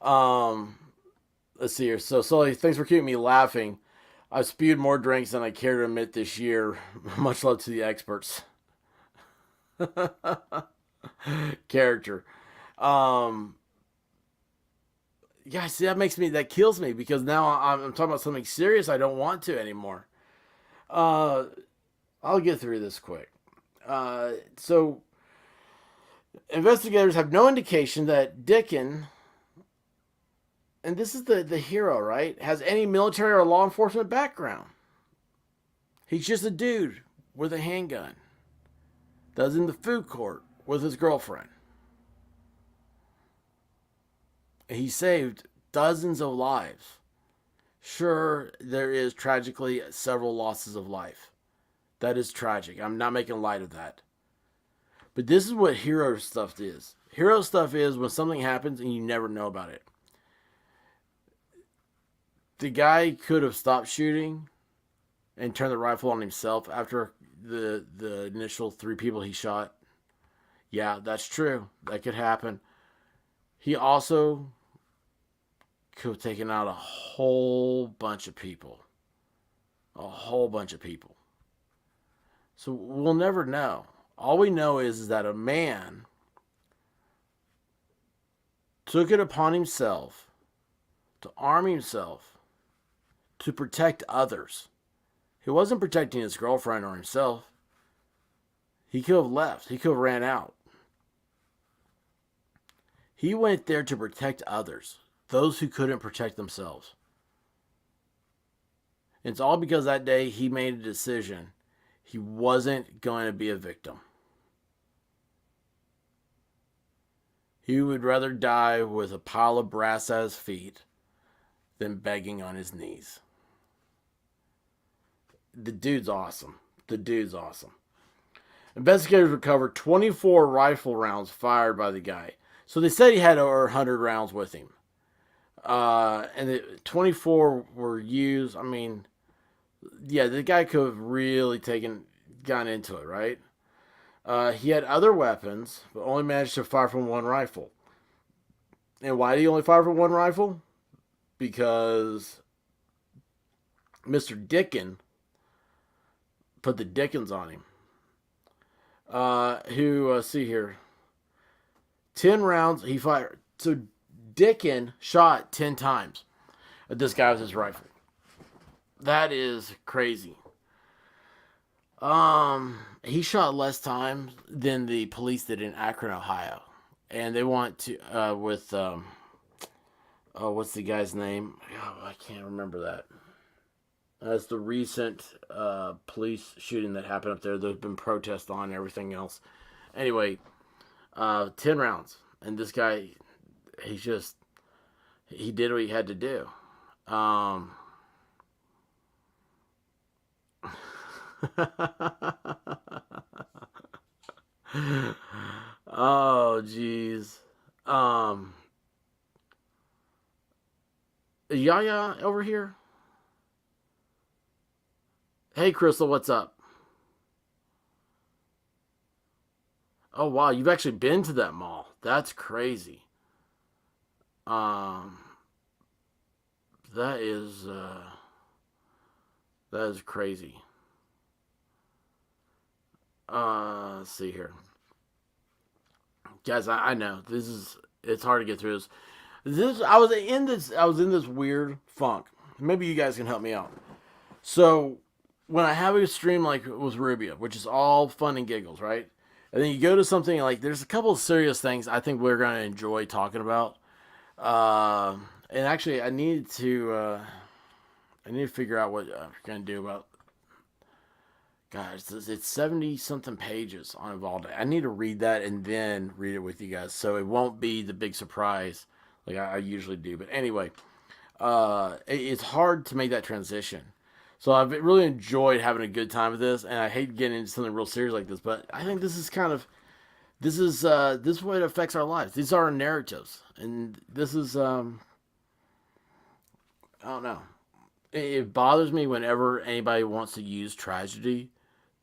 [SPEAKER 1] Let's see here. So, Sully, thanks for keeping me laughing. I've spewed more drinks than I care to admit this year. Much love to the experts. Character. Yeah, see, that kills me because now I'm talking about something serious I don't want to anymore. I'll get through this quick. So, investigators have no indication that Dickin, and this is the hero, right, has any military or law enforcement background. He's just a dude with a handgun that's in the food court with his girlfriend. He saved dozens of lives. Sure, there is tragically several losses of life. That is tragic. I'm not making light of that. But this is what hero stuff is. Hero stuff is when something happens and you never know about it. the guy could have stopped shooting and turned the rifle on himself after the initial 3 people he shot. Yeah, that's true. That could happen. He also could have taken out a whole bunch of people. A whole bunch of people. So we'll never know. All we know is that a man took it upon himself to arm himself to protect others. He wasn't protecting his girlfriend or himself. He could have left. He could have ran out. He went there to protect others, those who couldn't protect themselves. It's all because that day he made a decision. He wasn't going to be a victim. He would rather die with a pile of brass at his feet than begging on his knees. The dude's awesome. The dude's awesome. Investigators recovered 24 rifle rounds fired by the guy. So they said he had over 100 rounds with him. And 24 were used. I mean, yeah, the guy could have really gone into it, right? He had other weapons, but only managed to fire from one rifle. And why did he only fire from one rifle? Because Mr. Dickin put the Dickens on him. See here. 10 rounds he fired. So Dickin shot 10 times at this guy with his rifle. That is crazy. He shot less times than the police did in Akron, Ohio. And they want to, what's the guy's name? Oh, I can't remember that. That's the recent police shooting that happened up there. There's been protests on and everything else. Anyway, 10 rounds. And this guy, he did what he had to do. Oh, jeez. Yaya over here? Hey, Crystal, what's up? Oh, wow, you've actually been to that mall. That's crazy. That is crazy. Let's see here. Guys, I know it's hard to get through this. I was in this weird funk. Maybe you guys can help me out. So when I have a stream like with Rubia, which is all fun and giggles, right? And then you go to something like, there's a couple of serious things I think we're going to enjoy talking about. And actually, I need to figure out what I'm going to do about. Guys, it's 70-something pages on Uvalde. I need to read that and then read it with you guys, so it won't be the big surprise like I usually do. But anyway, it's hard to make that transition. So I've really enjoyed having a good time with this, and I hate getting into something real serious like this, but I think this is what it affects our lives. These are our narratives, and this is, I don't know. It bothers me whenever anybody wants to use tragedy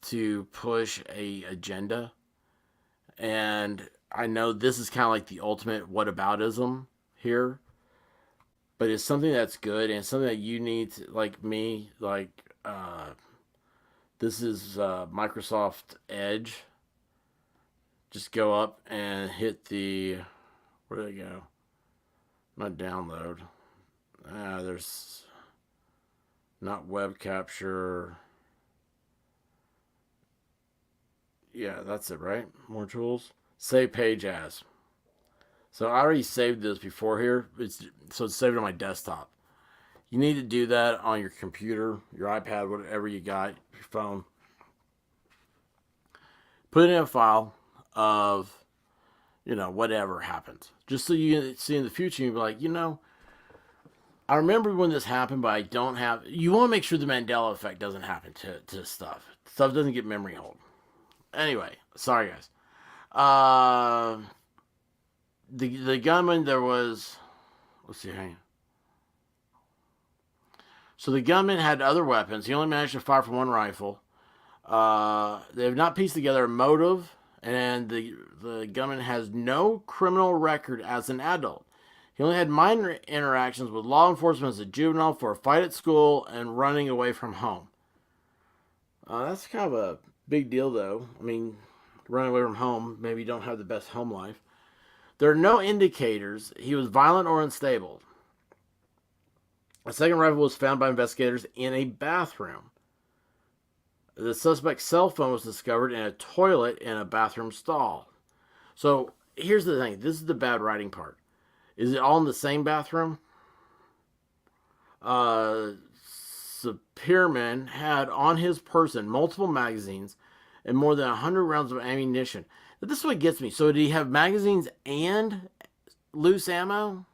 [SPEAKER 1] to push a agenda, and I know this is kind of like the ultimate whataboutism here, but it's something that's good and something that you need to, like me, this is Microsoft Edge. Just go up and hit the, where do they go? Not download. There's not web capture. Yeah, that's it, right? More tools. Save page as. So I already saved this before here. So it's saved on my desktop. You need to do that on your computer, your iPad, whatever you got, your phone. Put it in a file of, whatever happens. Just so you can see in the future, you'll be like, I remember when this happened, but I don't have... You want to make sure the Mandela effect doesn't happen to stuff. Stuff doesn't get memory hold. Anyway, sorry guys. The gunman, there was... Let's see, hang on. So the gunman had other weapons. He only managed to fire from one rifle. They have not pieced together a motive, and the gunman has no criminal record as an adult. He only had minor interactions with law enforcement as a juvenile for a fight at school and running away from home. That's kind of a big deal, though. I mean, running away from home, maybe you don't have the best home life. There are no indicators he was violent or unstable. A second rifle was found by investigators in a bathroom. The suspect's cell phone was discovered in a toilet in a bathroom stall. So here's the thing. This is the bad writing part. Is it all in the same bathroom? Spearman had on his person multiple magazines and more than 100 rounds of ammunition. This is what gets me. So did he have magazines and loose ammo?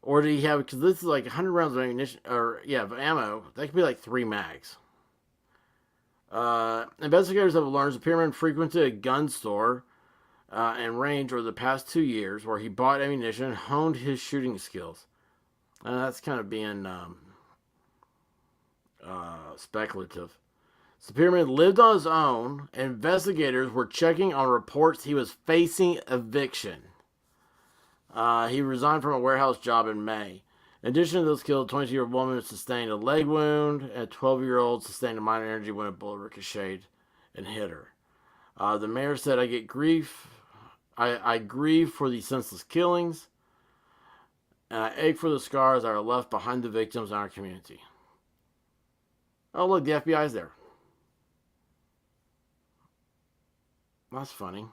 [SPEAKER 1] Or did he have, because this is like 100 rounds of ammunition, of ammo. That could be like 3 mags. Investigators have learned Spearman frequented a gun store and range over the past 2 years where he bought ammunition and honed his shooting skills. That's kind of being speculative. Spearman lived on his own. Investigators were checking on reports he was facing eviction. He resigned from a warehouse job in May. In addition to those killed, a 22-year-old woman sustained a leg wound, and a 12-year-old sustained a minor injury when a bullet ricocheted and hit her. The mayor said, I grieve for these senseless killings, and I ache for the scars that are left behind the victims in our community. Oh, look, the FBI's there. That's funny.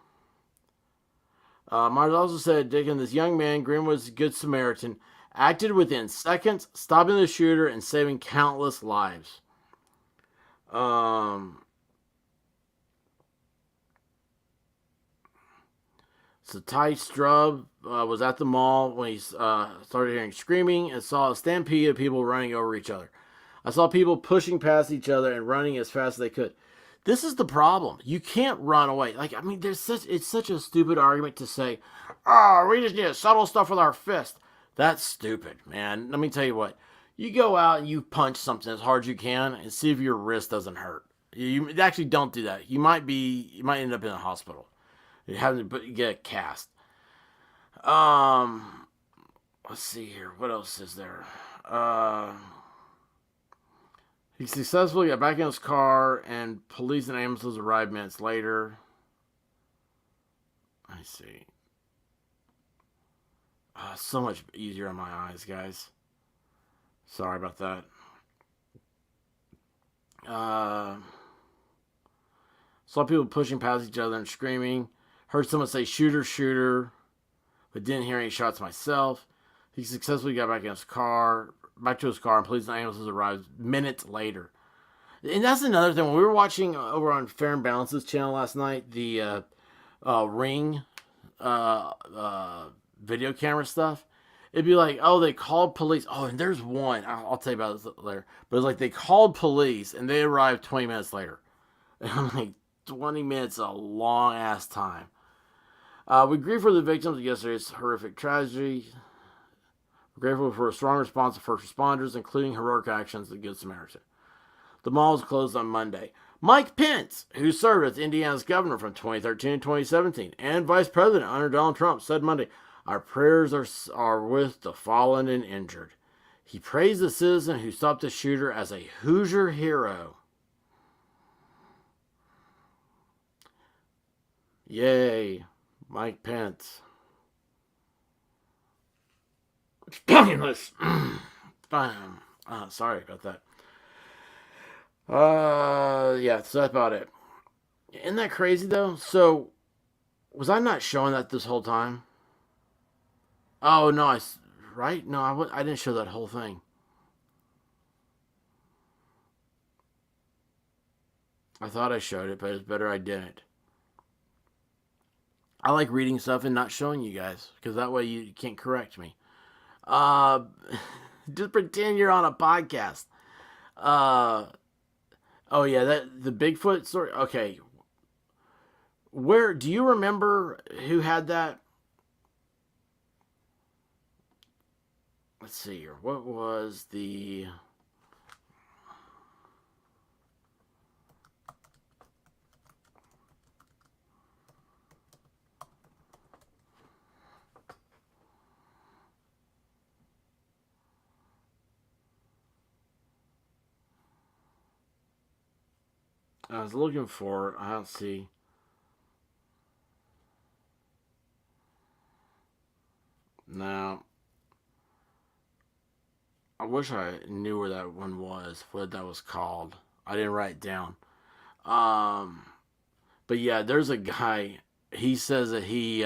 [SPEAKER 1] Myers also said, Dickon, this young man, Greenwood's Good Samaritan, acted within seconds, stopping the shooter and saving countless lives. So Ty Strub was at the mall when he started hearing screaming and saw a stampede of people running over each other. I saw people pushing past each other and running as fast as they could. This is the problem. You can't run away. It's such a stupid argument to say, we just need to settle stuff with our fist. That's stupid, man. Let me tell you what. You go out and you punch something as hard as you can and see if your wrist doesn't hurt. You actually don't do that. You might end up in a hospital. You have to get a cast. Let's see here. What else is there? He successfully got back in his car, and police and ambulances arrived minutes later. I see. So much easier on my eyes, guys. Sorry about that. Saw people pushing past each other and screaming. Heard someone say, shooter, shooter, but didn't hear any shots myself. He successfully got back to his car, and police and ambulances arrived minutes later. And that's another thing. When we were watching over on Fair and Balance's channel last night, the Ring video camera stuff, it'd be like, oh, they called police. Oh, and there's one. I'll tell you about this later. But it's like they called police, and they arrived 20 minutes later. And I'm like, 20 minutes is a long-ass time. We grieve for the victims of yesterday's horrific tragedy. We're grateful for a strong response of first responders, including heroic actions of the Good Samaritan. The mall was closed on Monday. Mike Pence, who served as Indiana's governor from 2013 to 2017 and vice president under Donald Trump, said Monday, our prayers are with the fallen and injured. He praised the citizen who stopped the shooter as a Hoosier hero. Yay, Mike Pence. It's communist. Sorry about that. Yeah, so that's about it. Isn't that crazy, though? So, was I not showing that this whole time? Oh, no, right? No, I didn't show that whole thing. I thought I showed it, but it's better I didn't. I like reading stuff and not showing you guys, because that way you can't correct me. Just pretend you're on a podcast. Oh yeah, the Bigfoot story. Okay, where do you remember who had that? let's see here. What was the... I was looking for it. I don't see. Now, I wish I knew where that one was, what that was called. I didn't write it down. But yeah, there's a guy. He says that he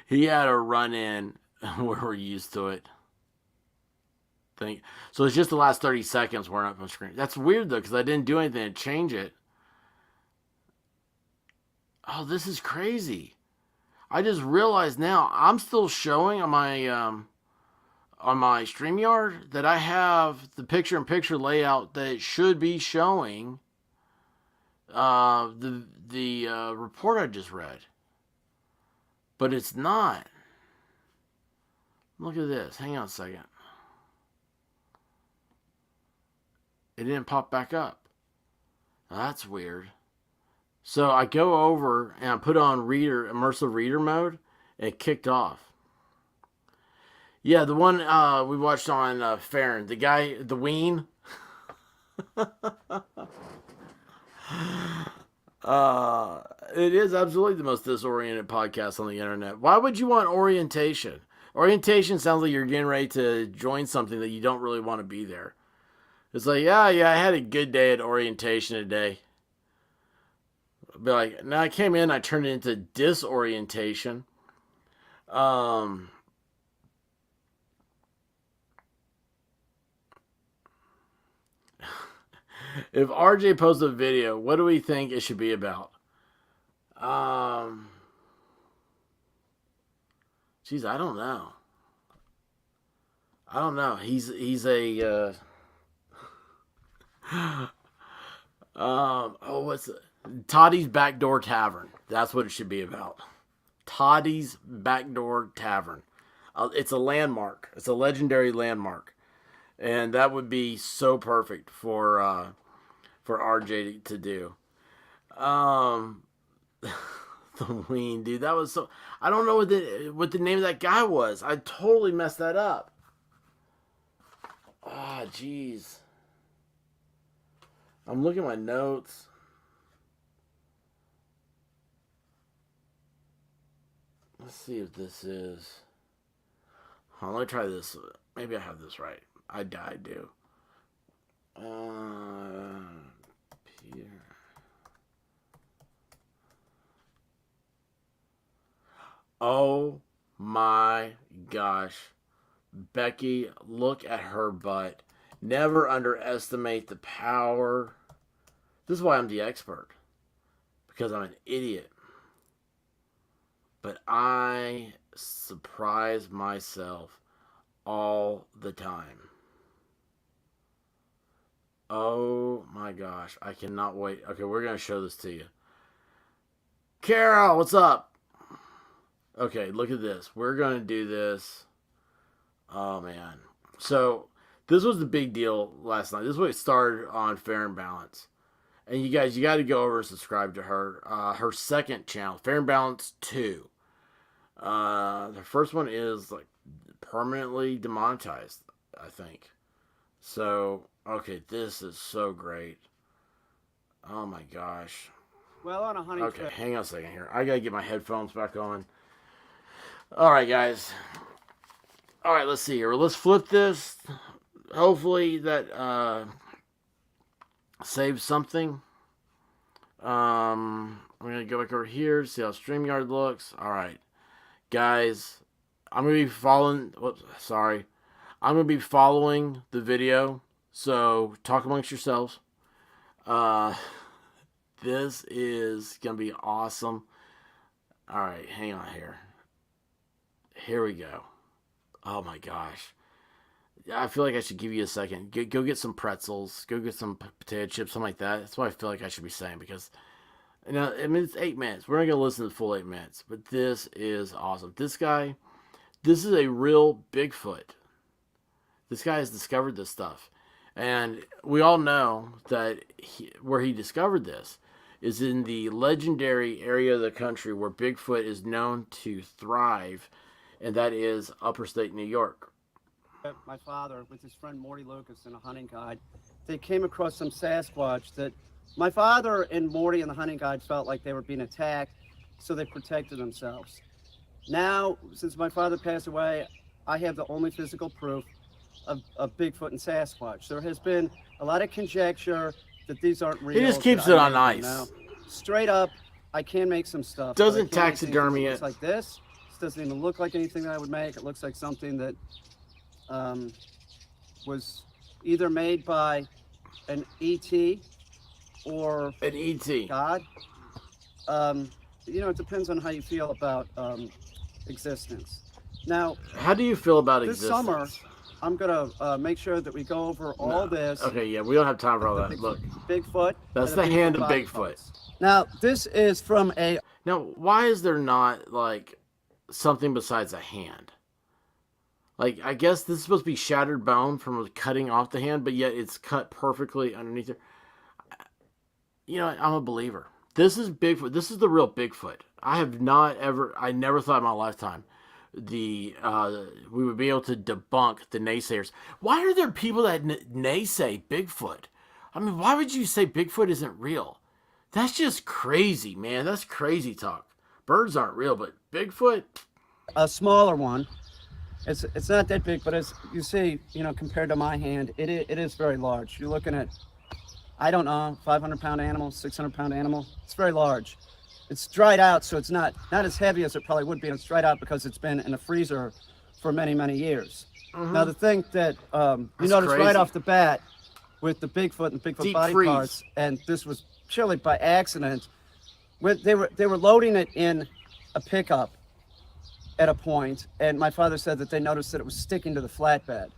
[SPEAKER 1] he had a run in where we're used to it. So it's just the last 30 seconds weren't up on screen. That's weird though, because I didn't do anything to change it. Oh, this is crazy. I just realized now I'm still showing on my StreamYard that I have the picture-in-picture layout that it should be showing the report I just read. But it's not. Look at this. Hang on a second. It didn't pop back up. That's weird. So I go over and I put on immersive reader mode, and it kicked off. Yeah, the one we watched on Farron, the guy, the Ween. It is absolutely the most disoriented podcast on the internet. Why would you want orientation? Orientation sounds like you're getting ready to join something that you don't really want to be there. It's like, yeah, I had a good day at orientation today. Be like, now I came in, I turned it into disorientation. If RJ posts a video, what do we think it should be about? Geez, I don't know. He's a what's it? Toddy's Backdoor Tavern. That's what it should be about. Toddy's Backdoor Tavern. It's a landmark. It's a legendary landmark, and that would be so perfect for RJ to do. The Ween, dude, that was so. I don't know what the name of that guy was. I totally messed that up. Ah, jeez. I'm looking at my notes. Let's see if this is. Hold on, let me try this. Maybe I have this right. I do. Peter. Oh my gosh. Becky, look at her butt. Never underestimate the power. This is why I'm the expert. Because I'm an idiot. But I surprise myself all the time. Oh my gosh. I cannot wait. Okay, we're going to show this to you. Carol, what's up? Okay, look at this. We're going to do this. Oh man. So, this was the big deal last night. This is what started on Fair and Balance. And you guys, you got to go over and subscribe to her. Her second channel, Fair and Balance 2. The first one is like permanently demonetized, I think. So, okay, this is so great. Oh my gosh.
[SPEAKER 13] Well, on a honey
[SPEAKER 1] Okay,
[SPEAKER 13] trip.
[SPEAKER 1] hang on a second here. I got to get my headphones back on. All right, guys. All right, let's see here. Let's flip this. Hopefully that saves something. I'm going to go back over here, see how StreamYard looks. All right. Guys, I'm going to be following... Whoops, sorry. I'm going to be following the video. So, talk amongst yourselves. This is going to be awesome. All right, hang on here. Here we go. Oh my gosh. I feel like I should give you a second. Go get some pretzels. Go get some potato chips, something like that. That's what I feel like I should be saying because Now, I mean, it's 8 minutes. We're not going to listen to the full 8 minutes, but this is awesome. This guy, this is a real Bigfoot. This guy has discovered this stuff. And we all know that where he discovered this is in the legendary area of the country where Bigfoot is known to thrive, and that is upper state New York.
[SPEAKER 13] My father, with his friend Morty Lucas and a hunting guide, they came across some Sasquatch that my father and Morty and the hunting guide felt like they were being attacked, so they protected themselves. Now, since my father passed away, I have the only physical proof of Bigfoot and Sasquatch. There has been a lot of conjecture that these aren't real.
[SPEAKER 1] He just keeps it on ice.
[SPEAKER 13] Now, straight up, I can make some stuff.
[SPEAKER 1] Doesn't taxidermy it.
[SPEAKER 13] It's like this. This doesn't even look like anything that I would make. It looks like something that was either made by an ET or
[SPEAKER 1] an ET.
[SPEAKER 13] God. You know, it depends on how you feel about existence. Now,
[SPEAKER 1] how do you feel about
[SPEAKER 13] this
[SPEAKER 1] existence?
[SPEAKER 13] summer? I'm gonna make sure that we go over all this.
[SPEAKER 1] Okay, yeah, we don't have time for all that. Look,
[SPEAKER 13] Bigfoot.
[SPEAKER 1] That's the hand of Bigfoot.
[SPEAKER 13] Now, this is from a.
[SPEAKER 1] Now, why is there not like something besides a hand? Like, I guess this is supposed to be shattered bone from cutting off the hand, but yet it's cut perfectly underneath it. You know, I'm a believer. This is Bigfoot. This is the real Bigfoot. I never thought in my lifetime we would be able to debunk the naysayers. Why are there people that naysay Bigfoot? I mean, why would you say Bigfoot isn't real? That's just crazy, man. That's crazy talk. Birds aren't real, but Bigfoot?
[SPEAKER 13] A smaller one. It's not that big, but as you see, you know, compared to my hand, it is very large. You're looking at, I don't know, 500-pound animal, 600-pound animal. It's very large. It's dried out, so it's not as heavy as it probably would be. And it's dried out because it's been in a freezer for many, many years. Mm-hmm. Now, the thing that you notice right off the bat with the Bigfoot and Bigfoot
[SPEAKER 1] Deep
[SPEAKER 13] body
[SPEAKER 1] freeze.
[SPEAKER 13] parts, and this was purely by accident, they were loading it in a pickup at a point, and my father said that they noticed that it was sticking to the flatbed.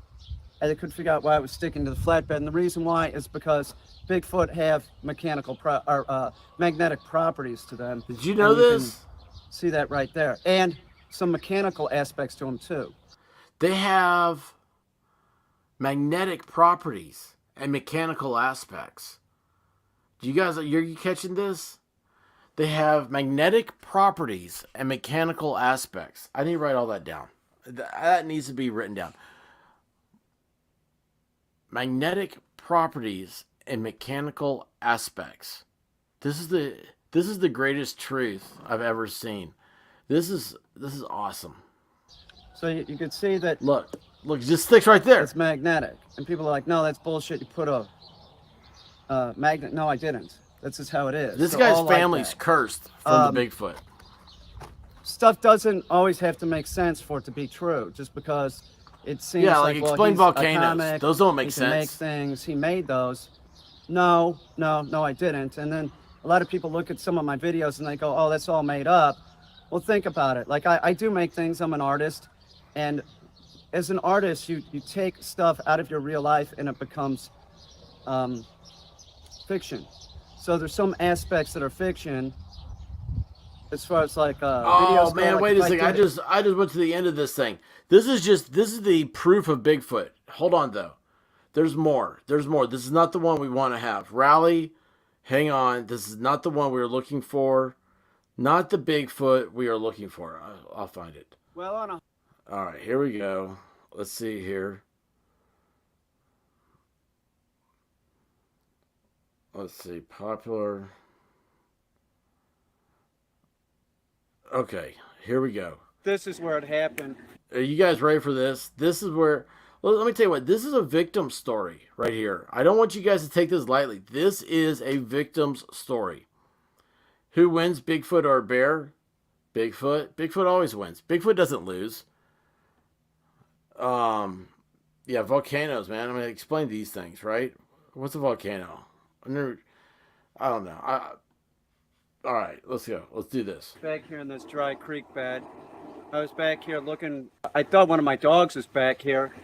[SPEAKER 13] And they couldn't figure out why it was sticking to the flatbed. And the reason why is because Bigfoot have magnetic properties to them.
[SPEAKER 1] Did you know this?
[SPEAKER 13] See that right there. And some mechanical aspects to them too.
[SPEAKER 1] They have magnetic properties and mechanical aspects. Do you guys, are you catching this? They have magnetic properties and mechanical aspects. I need to write all that down. That needs to be written down. Magnetic properties and mechanical aspects. This is the greatest truth I've ever seen. This is awesome.
[SPEAKER 13] So you can see that.
[SPEAKER 1] Look, just sticks right there.
[SPEAKER 13] It's magnetic, and people are like, "No, that's bullshit. You put a magnet." No, I didn't. That's just how it is.
[SPEAKER 1] This
[SPEAKER 13] So
[SPEAKER 1] guy's
[SPEAKER 13] all like
[SPEAKER 1] family's
[SPEAKER 13] that.
[SPEAKER 1] cursed from the Bigfoot.
[SPEAKER 13] Stuff doesn't always have to make sense for it to be true. Just because it seems
[SPEAKER 1] like
[SPEAKER 13] well,
[SPEAKER 1] explain
[SPEAKER 13] he's
[SPEAKER 1] volcanoes.
[SPEAKER 13] a comic,
[SPEAKER 1] Those don't make
[SPEAKER 13] he can make
[SPEAKER 1] sense.
[SPEAKER 13] things. He made those. No, I didn't. And then a lot of people look at some of my videos and they go, "Oh, that's all made up." Well, think about it. Like I do make things. I'm an artist, and as an artist, you take stuff out of your real life and it becomes fiction. So there's some aspects that are fiction. As far as like videos go,
[SPEAKER 1] man,
[SPEAKER 13] like
[SPEAKER 1] wait
[SPEAKER 13] if
[SPEAKER 1] a second.
[SPEAKER 13] I
[SPEAKER 1] just went to the end of this thing. This is the proof of Bigfoot. Hold on though. There's more. This is not the one we want to have. Rally, hang on. This is not the one we are looking for. Not the Bigfoot we are looking for. I'll find it.
[SPEAKER 13] Well, on a
[SPEAKER 1] All right, here we go. Let's see here. Let's see, popular. Okay, here we go.
[SPEAKER 13] this is where it happened.
[SPEAKER 1] Are you guys ready for this? This is where, well, let me tell you what, this is a victim story right here. I don't want you guys to take this lightly. This is a victim's story. Who wins, Bigfoot or a bear? Bigfoot. Bigfoot always wins. Bigfoot doesn't lose. Yeah, volcanoes, man. I'm going to explain these things, right? What's a volcano? I don't know. All right, let's go. Let's do this.
[SPEAKER 13] Back here in this dry creek bed, I was back here looking. I thought one of my dogs was back here,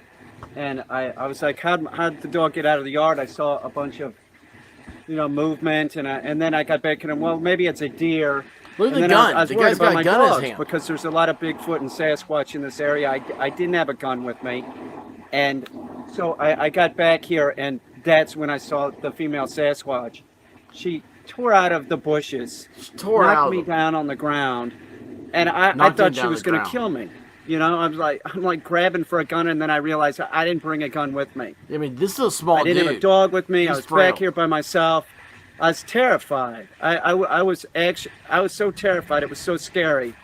[SPEAKER 13] and I was like, how did the dog get out of the yard? I saw a bunch of movement, and then I got back and well, maybe it's a deer.
[SPEAKER 1] Look at
[SPEAKER 13] And
[SPEAKER 1] the
[SPEAKER 13] then
[SPEAKER 1] gun.
[SPEAKER 13] I was
[SPEAKER 1] The
[SPEAKER 13] worried
[SPEAKER 1] guy's
[SPEAKER 13] about
[SPEAKER 1] got a
[SPEAKER 13] my
[SPEAKER 1] gun in his
[SPEAKER 13] dogs
[SPEAKER 1] hand.
[SPEAKER 13] because there's a lot of Bigfoot and Sasquatch in this area. I didn't have a gun with me, and so I got back here, and that's when I saw the female Sasquatch. She tore out of the bushes, knocked me down on the ground, and I thought she was going to kill me. I'm like grabbing for a gun, and then I realized I didn't bring a gun with me.
[SPEAKER 1] I mean, this is a small
[SPEAKER 13] I didn't have a dog with me. I was
[SPEAKER 1] frail.
[SPEAKER 13] back here by myself. I was terrified. I was so terrified. It was so scary,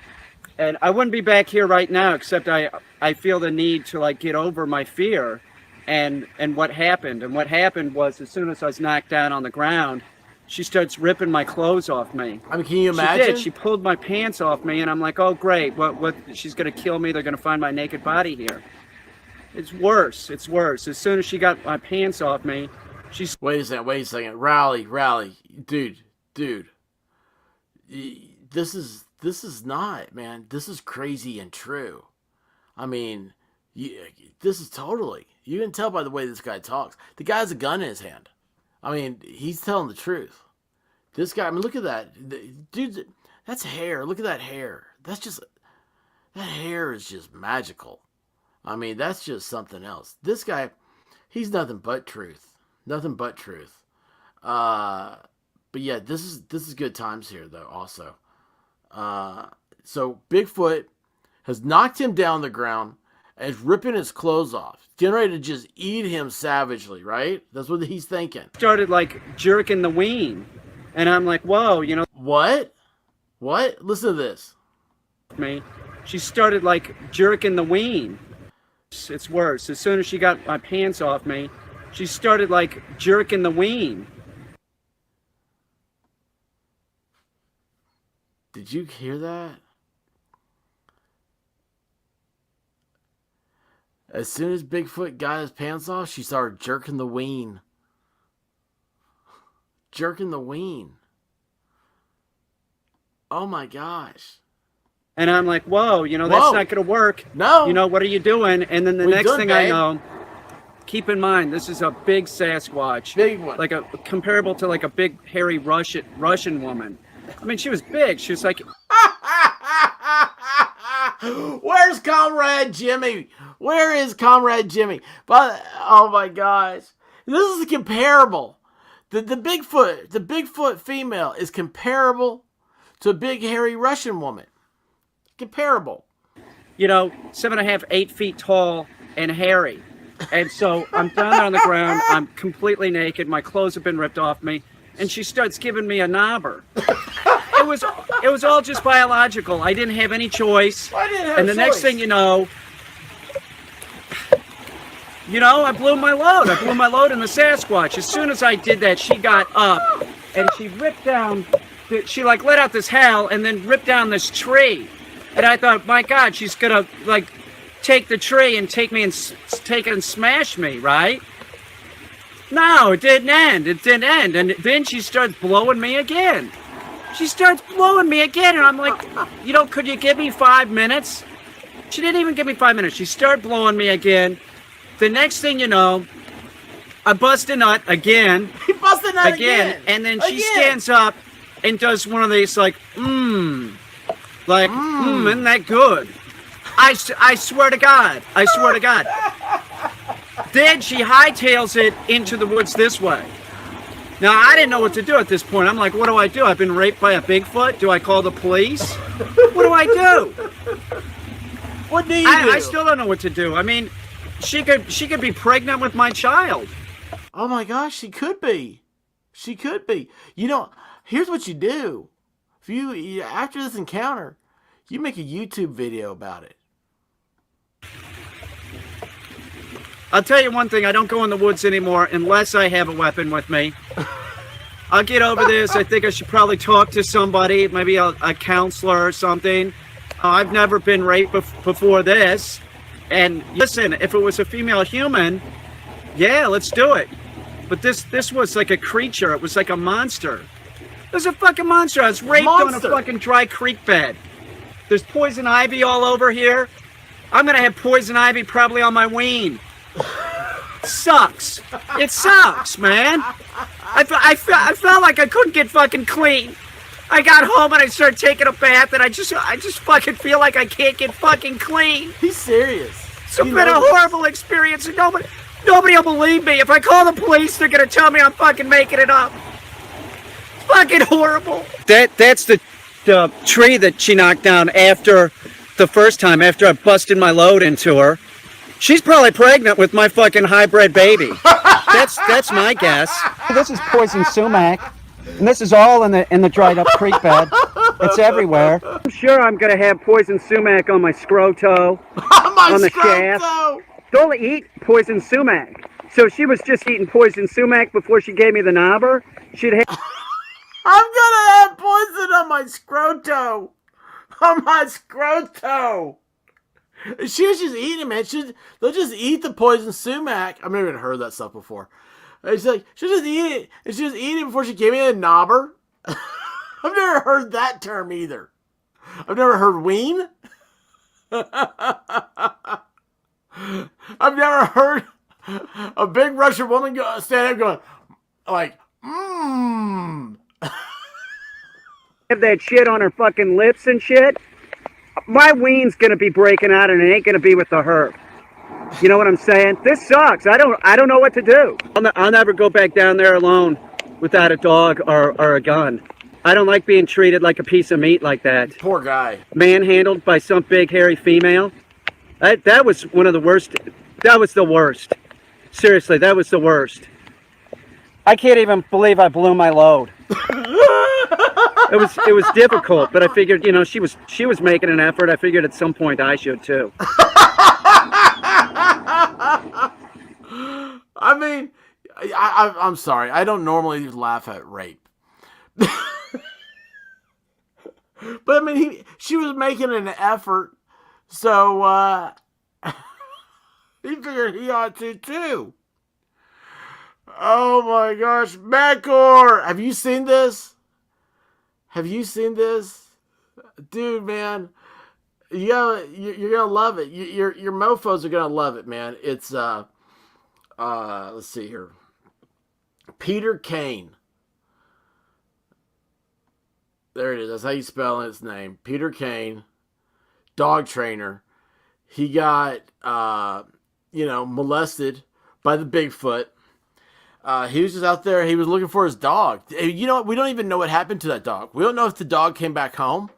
[SPEAKER 13] and I wouldn't be back here right now. Except I feel the need to get over my fear, and what happened. And what happened was as soon as I was knocked down on the ground, she starts ripping my clothes off me.
[SPEAKER 1] I mean, can you imagine?
[SPEAKER 13] She did. She pulled my pants off me, and I'm like, oh great, what? She's gonna kill me. They're gonna find my naked body here. It's worse. It's worse. As soon as she got my pants off me.
[SPEAKER 1] Wait a second. Rally. Dude. This is not, man. This is crazy and true. I mean, this is totally. You can tell by the way this guy talks. The guy has a gun in his hand. I mean, he's telling the truth. This guy, I mean, look at that. Dude, that's hair. Look at that hair. That hair is just magical. I mean, that's just something else. This guy, he's nothing but truth. Nothing but truth. But yeah, this is good times here though also. So Bigfoot has knocked him down the ground and is ripping his clothes off. Getting ready to just eat him savagely, right? That's what he's thinking.
[SPEAKER 13] Started jerking the ween. And I'm like, whoa,
[SPEAKER 1] What? Listen to this.
[SPEAKER 13] She started jerking the ween. It's worse. As soon as she got my pants off me, she started jerking the ween.
[SPEAKER 1] Did you hear that? As soon as Bigfoot got his pants off, she started jerking the ween. Jerking the ween. Oh my gosh.
[SPEAKER 13] And I'm like, whoa, that's not going to work.
[SPEAKER 1] No.
[SPEAKER 13] What are you doing? And then the next thing I know, keep in mind, this is a big Sasquatch.
[SPEAKER 1] Big one.
[SPEAKER 13] Comparable to a big, hairy Russian woman. I mean, she was big. She was like...
[SPEAKER 1] Where's Comrade Jimmy? Where is Comrade Jimmy? But oh my gosh. This is comparable. The Bigfoot female is comparable to a big, hairy Russian woman. Comparable.
[SPEAKER 13] 7.5, 8 feet tall and hairy. And so I'm down there on the ground. I'm completely naked. My clothes have been ripped off me. And she starts giving me a knobber. It was all just biological. I didn't have any choice. And the next thing you know, I blew my load. I blew my load in the Sasquatch. As soon as I did that, she got up and she ripped down. She let out this howl and then ripped down this tree. And I thought, my God, she's gonna take the tree and take it and smash me, right? No, it didn't end. It didn't end. And then she starts blowing me again. And I'm like, could you give me 5 minutes? She didn't even give me 5 minutes. She started blowing me again. The next thing you know, I bust a nut again.
[SPEAKER 1] He busted a nut again.
[SPEAKER 13] And then she stands up and does one of these isn't that good? I swear to God. Then she hightails it into the woods this way. Now, I didn't know what to do at this point. I'm like, what do I do? I've been raped by a Bigfoot? Do I call the police? What do I do?
[SPEAKER 1] What do you do?
[SPEAKER 13] I still don't know what to do. I mean, she could be pregnant with my child.
[SPEAKER 1] Oh my gosh, she could be. Here's what you do. If you after this encounter, you make a YouTube video about it.
[SPEAKER 13] I'll tell you one thing, I don't go in the woods anymore unless I have a weapon with me. I'll get over this. I think I should probably talk to somebody, maybe a counselor or something. I've never been raped before this. And listen, if it was a female human, yeah, let's do it. But this was like a creature. It was like a monster. It was a fucking monster. I was raped on a fucking dry creek bed. There's poison ivy all over here. I'm going to have poison ivy probably on my ween. Sucks. It sucks, man. I I felt like I couldn't get fucking clean. I got home and I started taking a bath, and I just fucking feel like I can't get fucking clean.
[SPEAKER 1] He's serious.
[SPEAKER 13] It's been a horrible experience, and nobody will believe me. If I call the police, they're gonna tell me I'm fucking making it up. It's fucking horrible. That's the tree that she knocked down after the first time, after I busted my load into her. She's probably pregnant with my fucking hybrid baby. That's my guess. This is poison sumac, and this is all in the dried up creek bed. It's everywhere. I'm sure I'm gonna have poison sumac on my scroto, on the shaft. Don't eat poison sumac. So she was just eating poison sumac before she gave me the knobber. She'd have.
[SPEAKER 1] I'm gonna have poison on my scroto. On my scroto. She was just eating it, man. They'll just eat the poison sumac. I've never even heard that stuff before. She's like, she'll just eat it. And she was eating it before she gave me a knobber. I've never heard that term either. I've never heard ween. I've never heard a big Russian woman stand up going, like,
[SPEAKER 13] Have that shit on her fucking lips and shit. My ween's gonna be breaking out, and it ain't gonna be with the herb. You know what I'm saying? This sucks. I don't know what to do. I'll never go back down there alone without a dog or a gun. I don't like being treated like a piece of meat like that.
[SPEAKER 1] Poor guy.
[SPEAKER 13] Manhandled by some big hairy female. That was one of the worst. That was the worst. Seriously, that was the worst. I can't even believe I blew my load. It was difficult, but I figured, you know, she was making an effort. I figured at some point I should too.
[SPEAKER 1] I mean, I'm sorry. I don't normally laugh at rape. But I mean, she was making an effort, so he figured he ought to too. Oh my gosh, Macor, have you seen this? Have you seen this, dude? Man, you're gonna love it. Your mofos are gonna love it, man. It's let's see here, Peter Kane. There it is. That's how you spell his name. Peter Kane, dog trainer. He got, molested by the Bigfoot. He was just out there. He was looking for his dog. You know what? We don't even know what happened to that dog. We don't know if the dog came back home.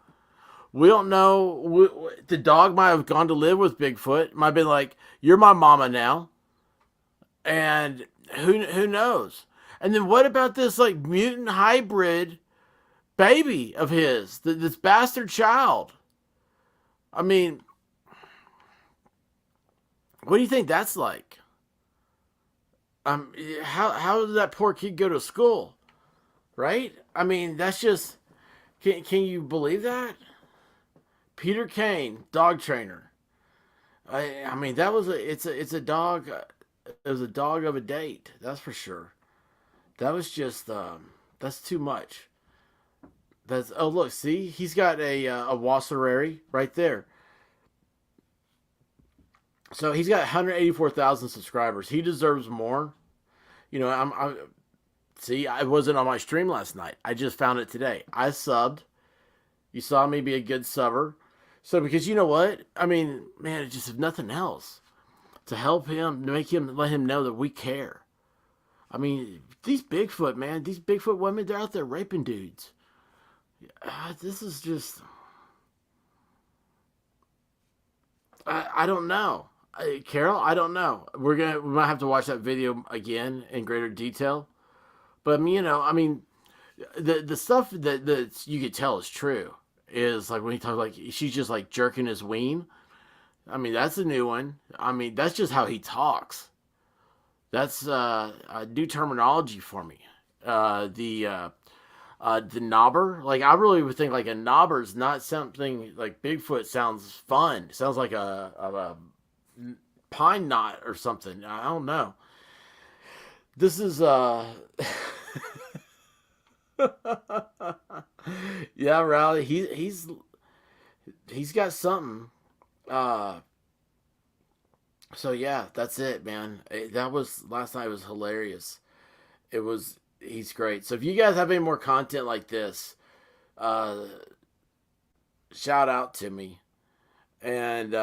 [SPEAKER 1] We don't know. The dog might have gone to live with Bigfoot. Might have been like, you're my mama now. And who knows? And then what about this like mutant hybrid baby of his, this bastard child? I mean, what do you think that's like? How did that poor kid go to school? Right? I mean, that's just, can you believe that? Peter Kane, dog trainer. I mean, that was it's a dog. It was a dog of a date. That's for sure. That was just that's too much. Oh look, see, he's got a Wasserary right there. So he's got 184,000 subscribers. He deserves more. You know, I wasn't on my stream last night. I just found it today. I subbed. You saw me be a good subber. So because you know what? I mean, man, it's just if nothing else, to help him, to let him know that we care. I mean, these Bigfoot, man, these Bigfoot women, they're out there raping dudes. This is just, I don't know. Carol, I don't know. We might have to watch that video again in greater detail. But the stuff that you could tell is true is like when he talks like she's just like jerking his ween. I mean, that's a new one. I mean, that's just how he talks. That's a new terminology for me. The knobber, like I really would think like a knobber is not something like Bigfoot sounds fun. It sounds like a pine knot or something. I don't know. This is yeah, Rowley. He's got something. So yeah, that's it, man. That was last night. Was hilarious. It was he's great. So if you guys have any more content like this, shout out to me. And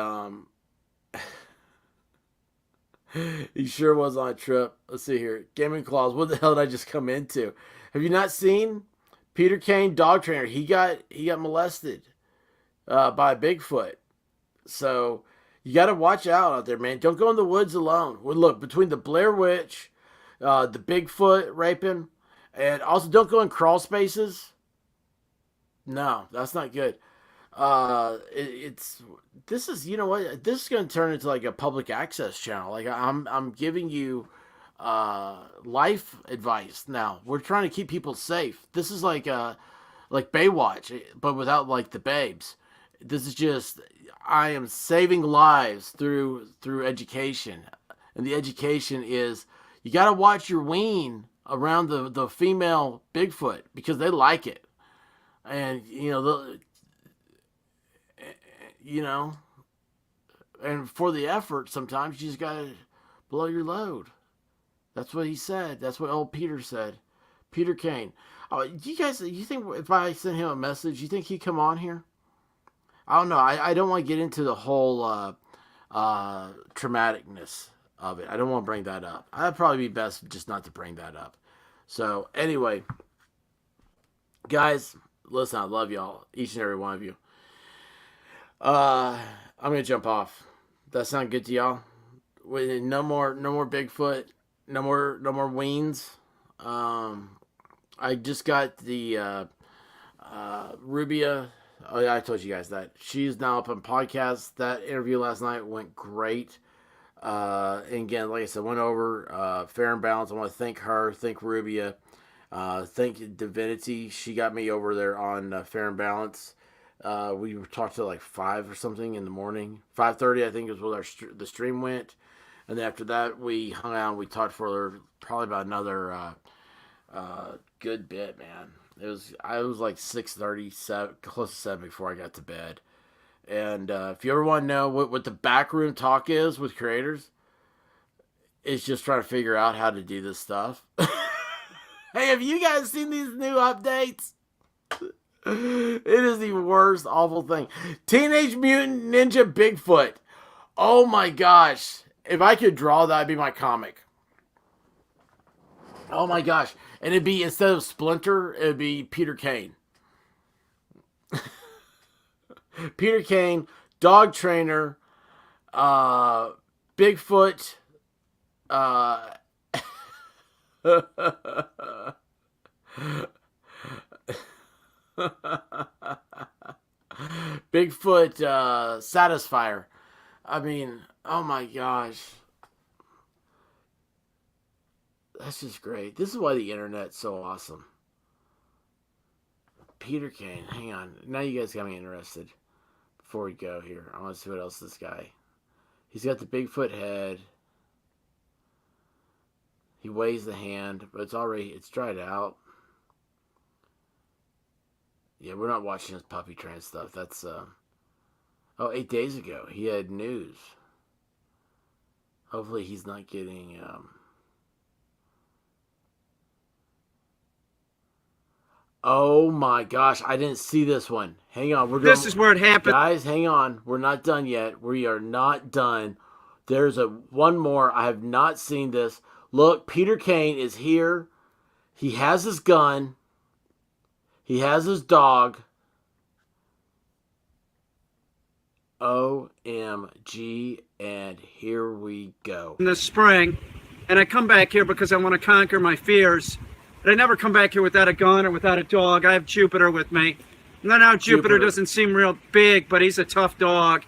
[SPEAKER 1] he sure was on a trip. Let's see here. Gaming Claws, what the hell did I just come into? Have you not seen Peter Kane, dog trainer? He got molested by a Bigfoot. So you got to watch out there, man. Don't go in the woods alone. Well, look, between the Blair Witch, the Bigfoot raping, and also don't go in crawl spaces. No, that's not good. This is, you know what? This is going to turn into like a public access channel. Like I'm giving you life advice now. We're trying to keep people safe. This is like Baywatch, but without like the babes. This is just, I am saving lives through education, and the education is you got to watch your ween around the female Bigfoot because they like it, and and for the effort, sometimes you just got to blow your load. That's what he said. That's what old Peter said. Peter Kane. You think if I sent him a message, you think he'd come on here? I don't know. I don't want to get into the whole traumaticness of it. I don't want to bring that up. I'd probably be best just not to bring that up. So anyway, guys, listen, I love y'all, each and every one of you. I'm gonna jump off. That sound good to y'all? No more Bigfoot. No more weens. I just got the Rubia. Oh yeah, I told you guys that. She's now up on podcast. That interview last night went great. And again, like I said, went over Fair and Balanced. I want to thank her, thank Rubia, thank Divinity. She got me over there on Fair and Balanced. We talked to like 5 or something in the morning. 5:30, I think, is where the stream went. And then after that, we hung out and we talked for probably about another good bit, man. I was like 6:30, close to 7 before I got to bed. And if you ever want to know what the backroom talk is with creators, it's just trying to figure out how to do this stuff. Hey, have you guys seen these new updates? It is the worst, awful thing. Teenage Mutant Ninja Bigfoot. Oh my gosh. If I could draw that, it'd be my comic. Oh my gosh. And it'd be, instead of Splinter, it'd be Peter Kane. Peter Kane, dog trainer, Bigfoot, Bigfoot Satisfier. I mean, oh my gosh. That's just great. This is why the internet's so awesome. Peter Kane, hang on. Now you guys got me interested. Before we go here, I want to see what else this guy. He's got the Bigfoot head. He weighs the hand, but it's dried out. Yeah, we're not watching his puppy trans stuff. That's 8 days ago he had news. Hopefully he's not getting Oh my gosh, I didn't see this one. Hang on,
[SPEAKER 13] This is where it happened.
[SPEAKER 1] Guys, hang on. We're not done yet. We are not done. There's one more. I have not seen this. Look, Peter Kane is here. He has his gun. He has his dog. OMG, and here we go.
[SPEAKER 13] In the spring, and I come back here because I want to conquer my fears. But I never come back here without a gun or without a dog. I have Jupiter with me. And then now Jupiter doesn't seem real big, but he's a tough dog.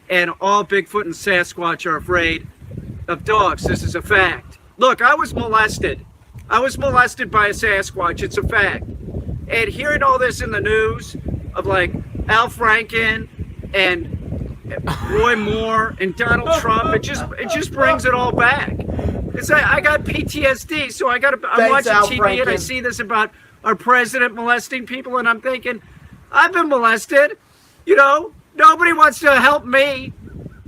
[SPEAKER 13] And all Bigfoot and Sasquatch are afraid of dogs. This is a fact. Look, I was molested. I was molested by a Sasquatch. It's a fact. And hearing all this in the news of like Al Franken and Roy Moore and Donald Trump, it just brings it all back. It's I got PTSD, so I'm watching TV and I see this about our president molesting people, and I'm thinking, I've been molested. You know, nobody wants to help me.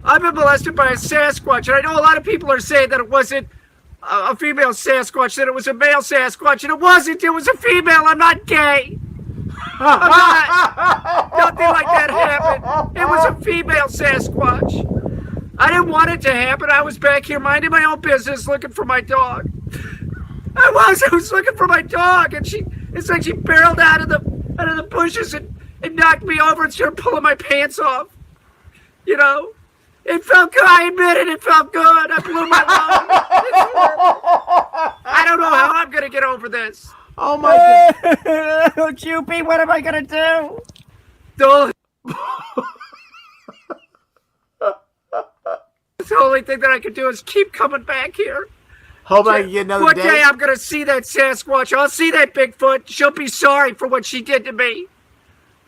[SPEAKER 13] I've been molested by a Sasquatch, and I know a lot of people are saying that it wasn't
[SPEAKER 8] a female Sasquatch said it was a male Sasquatch, and it wasn't. It was a female. I'm not gay. I'm not. Nothing like that happened. It was a female Sasquatch. I didn't want it to happen. I was back here minding my own business, looking for my dog. I was looking for my dog, and it's like she barreled out of the bushes and knocked me over and started pulling my pants off. You know, it felt good. I admit it felt good. I blew my load. I don't know how I'm gonna get over this.
[SPEAKER 1] Oh my
[SPEAKER 8] God, Cupid, what am I gonna do? The only thing that I can do is keep coming back here.
[SPEAKER 1] Hope I can get another
[SPEAKER 8] One
[SPEAKER 1] day.
[SPEAKER 8] day I'm gonna see that Sasquatch. I'll see that Bigfoot. She'll be sorry for what she did to me.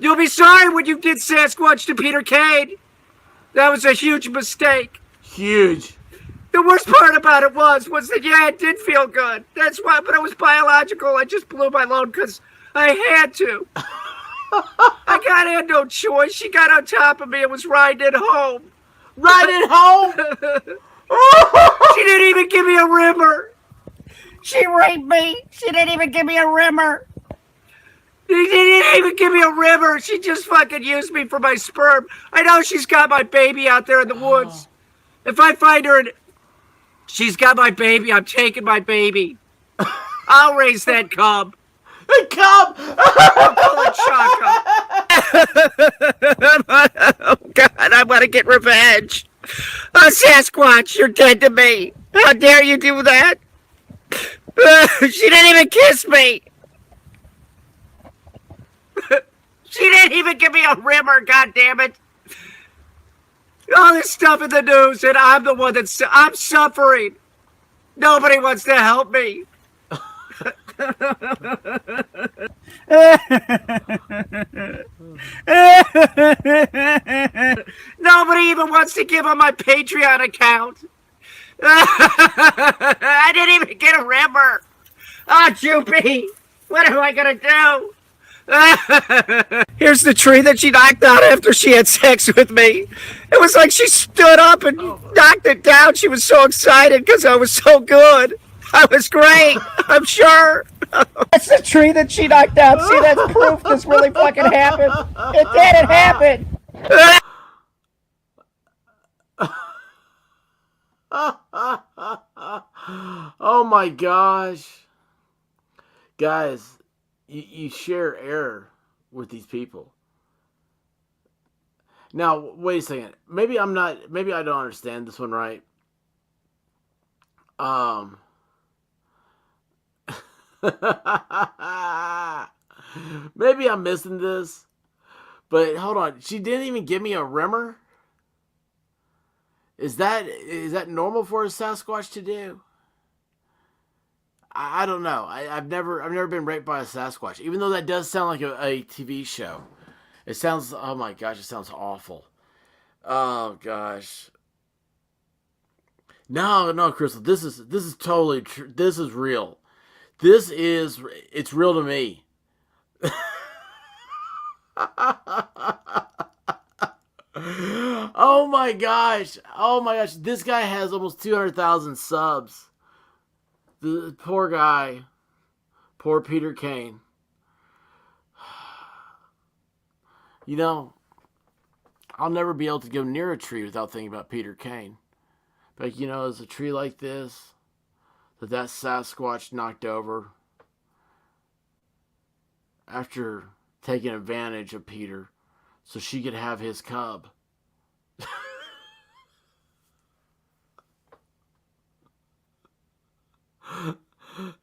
[SPEAKER 8] You'll be sorry when you did Sasquatch to Peter Kane. That was a huge mistake.
[SPEAKER 1] Huge.
[SPEAKER 8] The worst part about it was that, yeah, it did feel good. That's why, but it was biological. I just blew my load because I had to. I had no choice. She got on top of me and was riding it home.
[SPEAKER 1] Riding home?
[SPEAKER 8] She didn't even give me a rimmer. She raped me. She didn't even give me a rimmer. She didn't even give me a rimmer. She just fucking used me for my sperm. I know she's got my baby out there in the woods. If I find her and she's got my baby, I'm taking my baby. I'll raise that cub.
[SPEAKER 1] The cub!
[SPEAKER 8] I'll call it Chaka. Oh, God, I want to get revenge. Oh, Sasquatch, you're dead to me. How dare you do that? She didn't even kiss me. She didn't even give me a rimmer, goddammit. All this stuff in the news, and I'm the one I'm suffering. Nobody wants to help me. Nobody even wants to give on my Patreon account. I didn't even get a rimmer. Oh, Joopy, what am I gonna do? Here's the tree that she knocked out after she had sex with me. It was like she stood up and knocked it down. She was so excited because I was so good. I was great, I'm sure. That's the tree that she knocked down. See, that's proof this really fucking happened. It did, it happened.
[SPEAKER 1] Oh my gosh. Guys, you share air with these people. Now, wait a second. Maybe I don't understand this one right. Maybe I'm missing this. But hold on. She didn't even give me a rimmer? Is that normal for a Sasquatch to do? I don't know. I've never been raped by a Sasquatch, even though that does sound like a TV show. It sounds, oh my gosh, it sounds awful. Oh gosh. No, Crystal, this is totally true. This is real. It's real to me. Oh my gosh. This guy has almost 200,000 subs. The poor guy. Poor Peter Kane. You know, I'll never be able to go near a tree without thinking about Peter Kane. But, you know, there's a tree like this that Sasquatch knocked over after taking advantage of Peter so she could have his cub.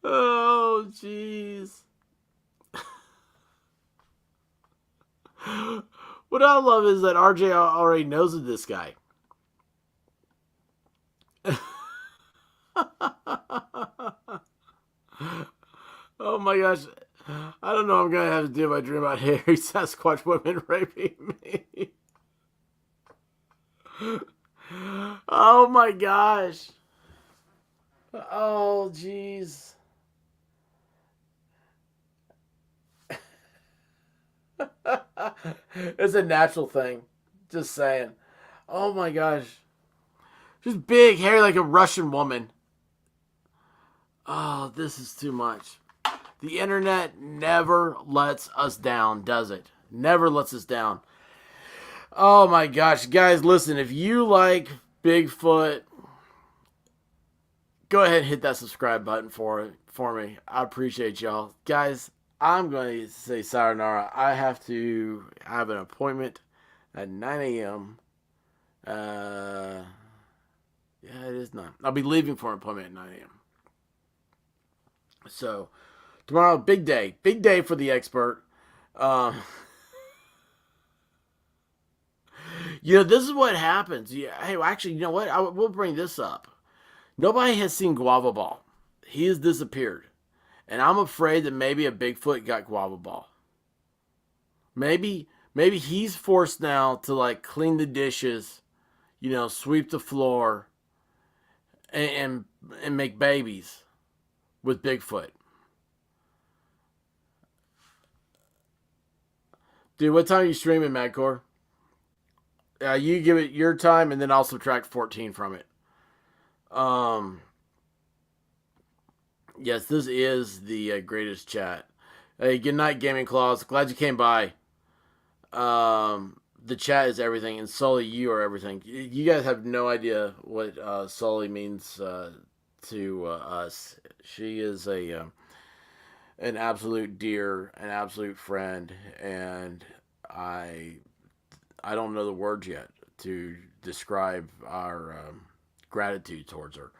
[SPEAKER 1] Oh, jeez. What I love is that RJ already knows of this guy. Oh my gosh. I don't know what I'm going to have to do if I dream about hairy Sasquatch women raping me. Oh my gosh. Oh, jeez. It's a natural thing. Just saying. Oh my gosh. Just big hair like a Russian woman. Oh, this is too much. The internet never lets us down, does it? Never lets us down. Oh my gosh, guys, listen, if you like Bigfoot, go ahead and hit that subscribe button for me. I appreciate y'all. Guys, I'm going to say sayonara. I have to have an appointment at 9 a.m. Yeah, it is 9. I'll be leaving for an appointment at 9 a.m. So, tomorrow, big day. Big day for the expert. This is what happens. Yeah, hey, actually, you know what? We'll bring this up. Nobody has seen Guava Ball. He has disappeared. And I'm afraid that maybe a Bigfoot got Guava Ball. Maybe he's forced now to, like, clean the dishes, sweep the floor, and make babies with Bigfoot. Dude, what time are you streaming, Madcore? You give it your time, and then I'll subtract 14 from it. Yes, this is the greatest chat. Hey, good night, Gaming Claws. Glad you came by. The chat is everything, and Sully, you are everything. You guys have no idea what Sully means to us. She is an absolute dear, an absolute friend, and I don't know the words yet to describe our gratitude towards her.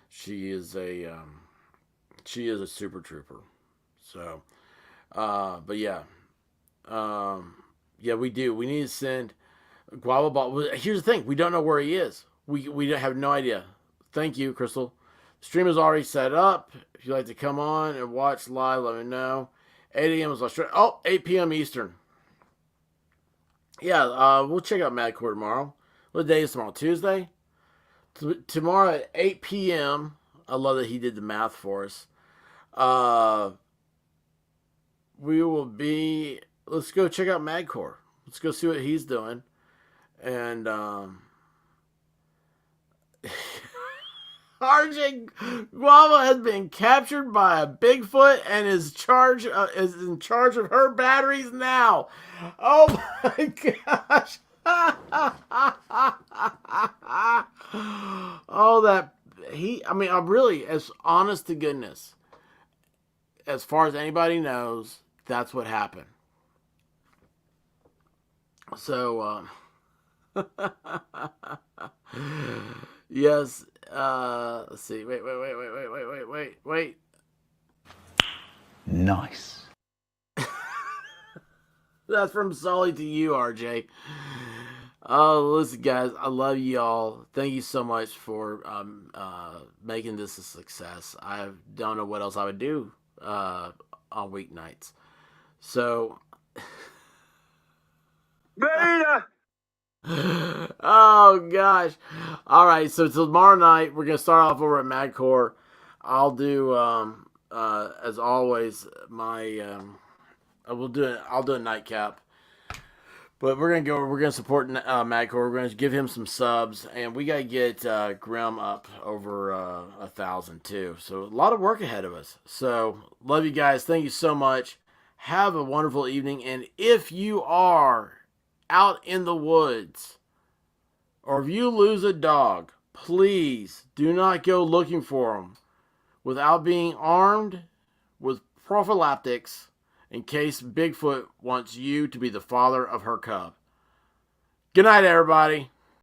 [SPEAKER 1] She is a super trooper. So, but yeah, yeah, we do. We need to send Guava Ball. Here's the thing: we don't know where he is. We have no idea. Thank you, Crystal. Stream is already set up. If you'd like to come on and watch live, let me know. 8 a.m. is Australia. Oh, 8 p.m. Eastern. Yeah, we'll check out Madcore tomorrow. What day is tomorrow? Tuesday? Tomorrow at 8 p.m. I love that he did the math for us. We will be... Let's go check out Madcore. Let's go see what he's doing. And, RJ Guava has been captured by a Bigfoot and is in charge of her batteries now. Oh my gosh. I'm really, as honest to goodness, as far as anybody knows, that's what happened. So, yes, let's see. Wait.
[SPEAKER 12] Nice.
[SPEAKER 1] That's from Sully to you, RJ. Oh, listen, guys, I love you all. Thank you so much for making this a success. I don't know what else I would do on weeknights. So,
[SPEAKER 8] Beta!
[SPEAKER 1] Oh gosh! All right, so tomorrow night we're gonna start off over at Madcore. I'll do as always I'll do a nightcap. But we're gonna support Madcore. We're gonna give him some subs, and we gotta get Grim up over 1,000 too. So a lot of work ahead of us. So love you guys. Thank you so much. Have a wonderful evening. And if you are out in the woods, or if you lose a dog, please do not go looking for them without being armed with prophylactics in case Bigfoot wants you to be the father of her cub. Good night, everybody.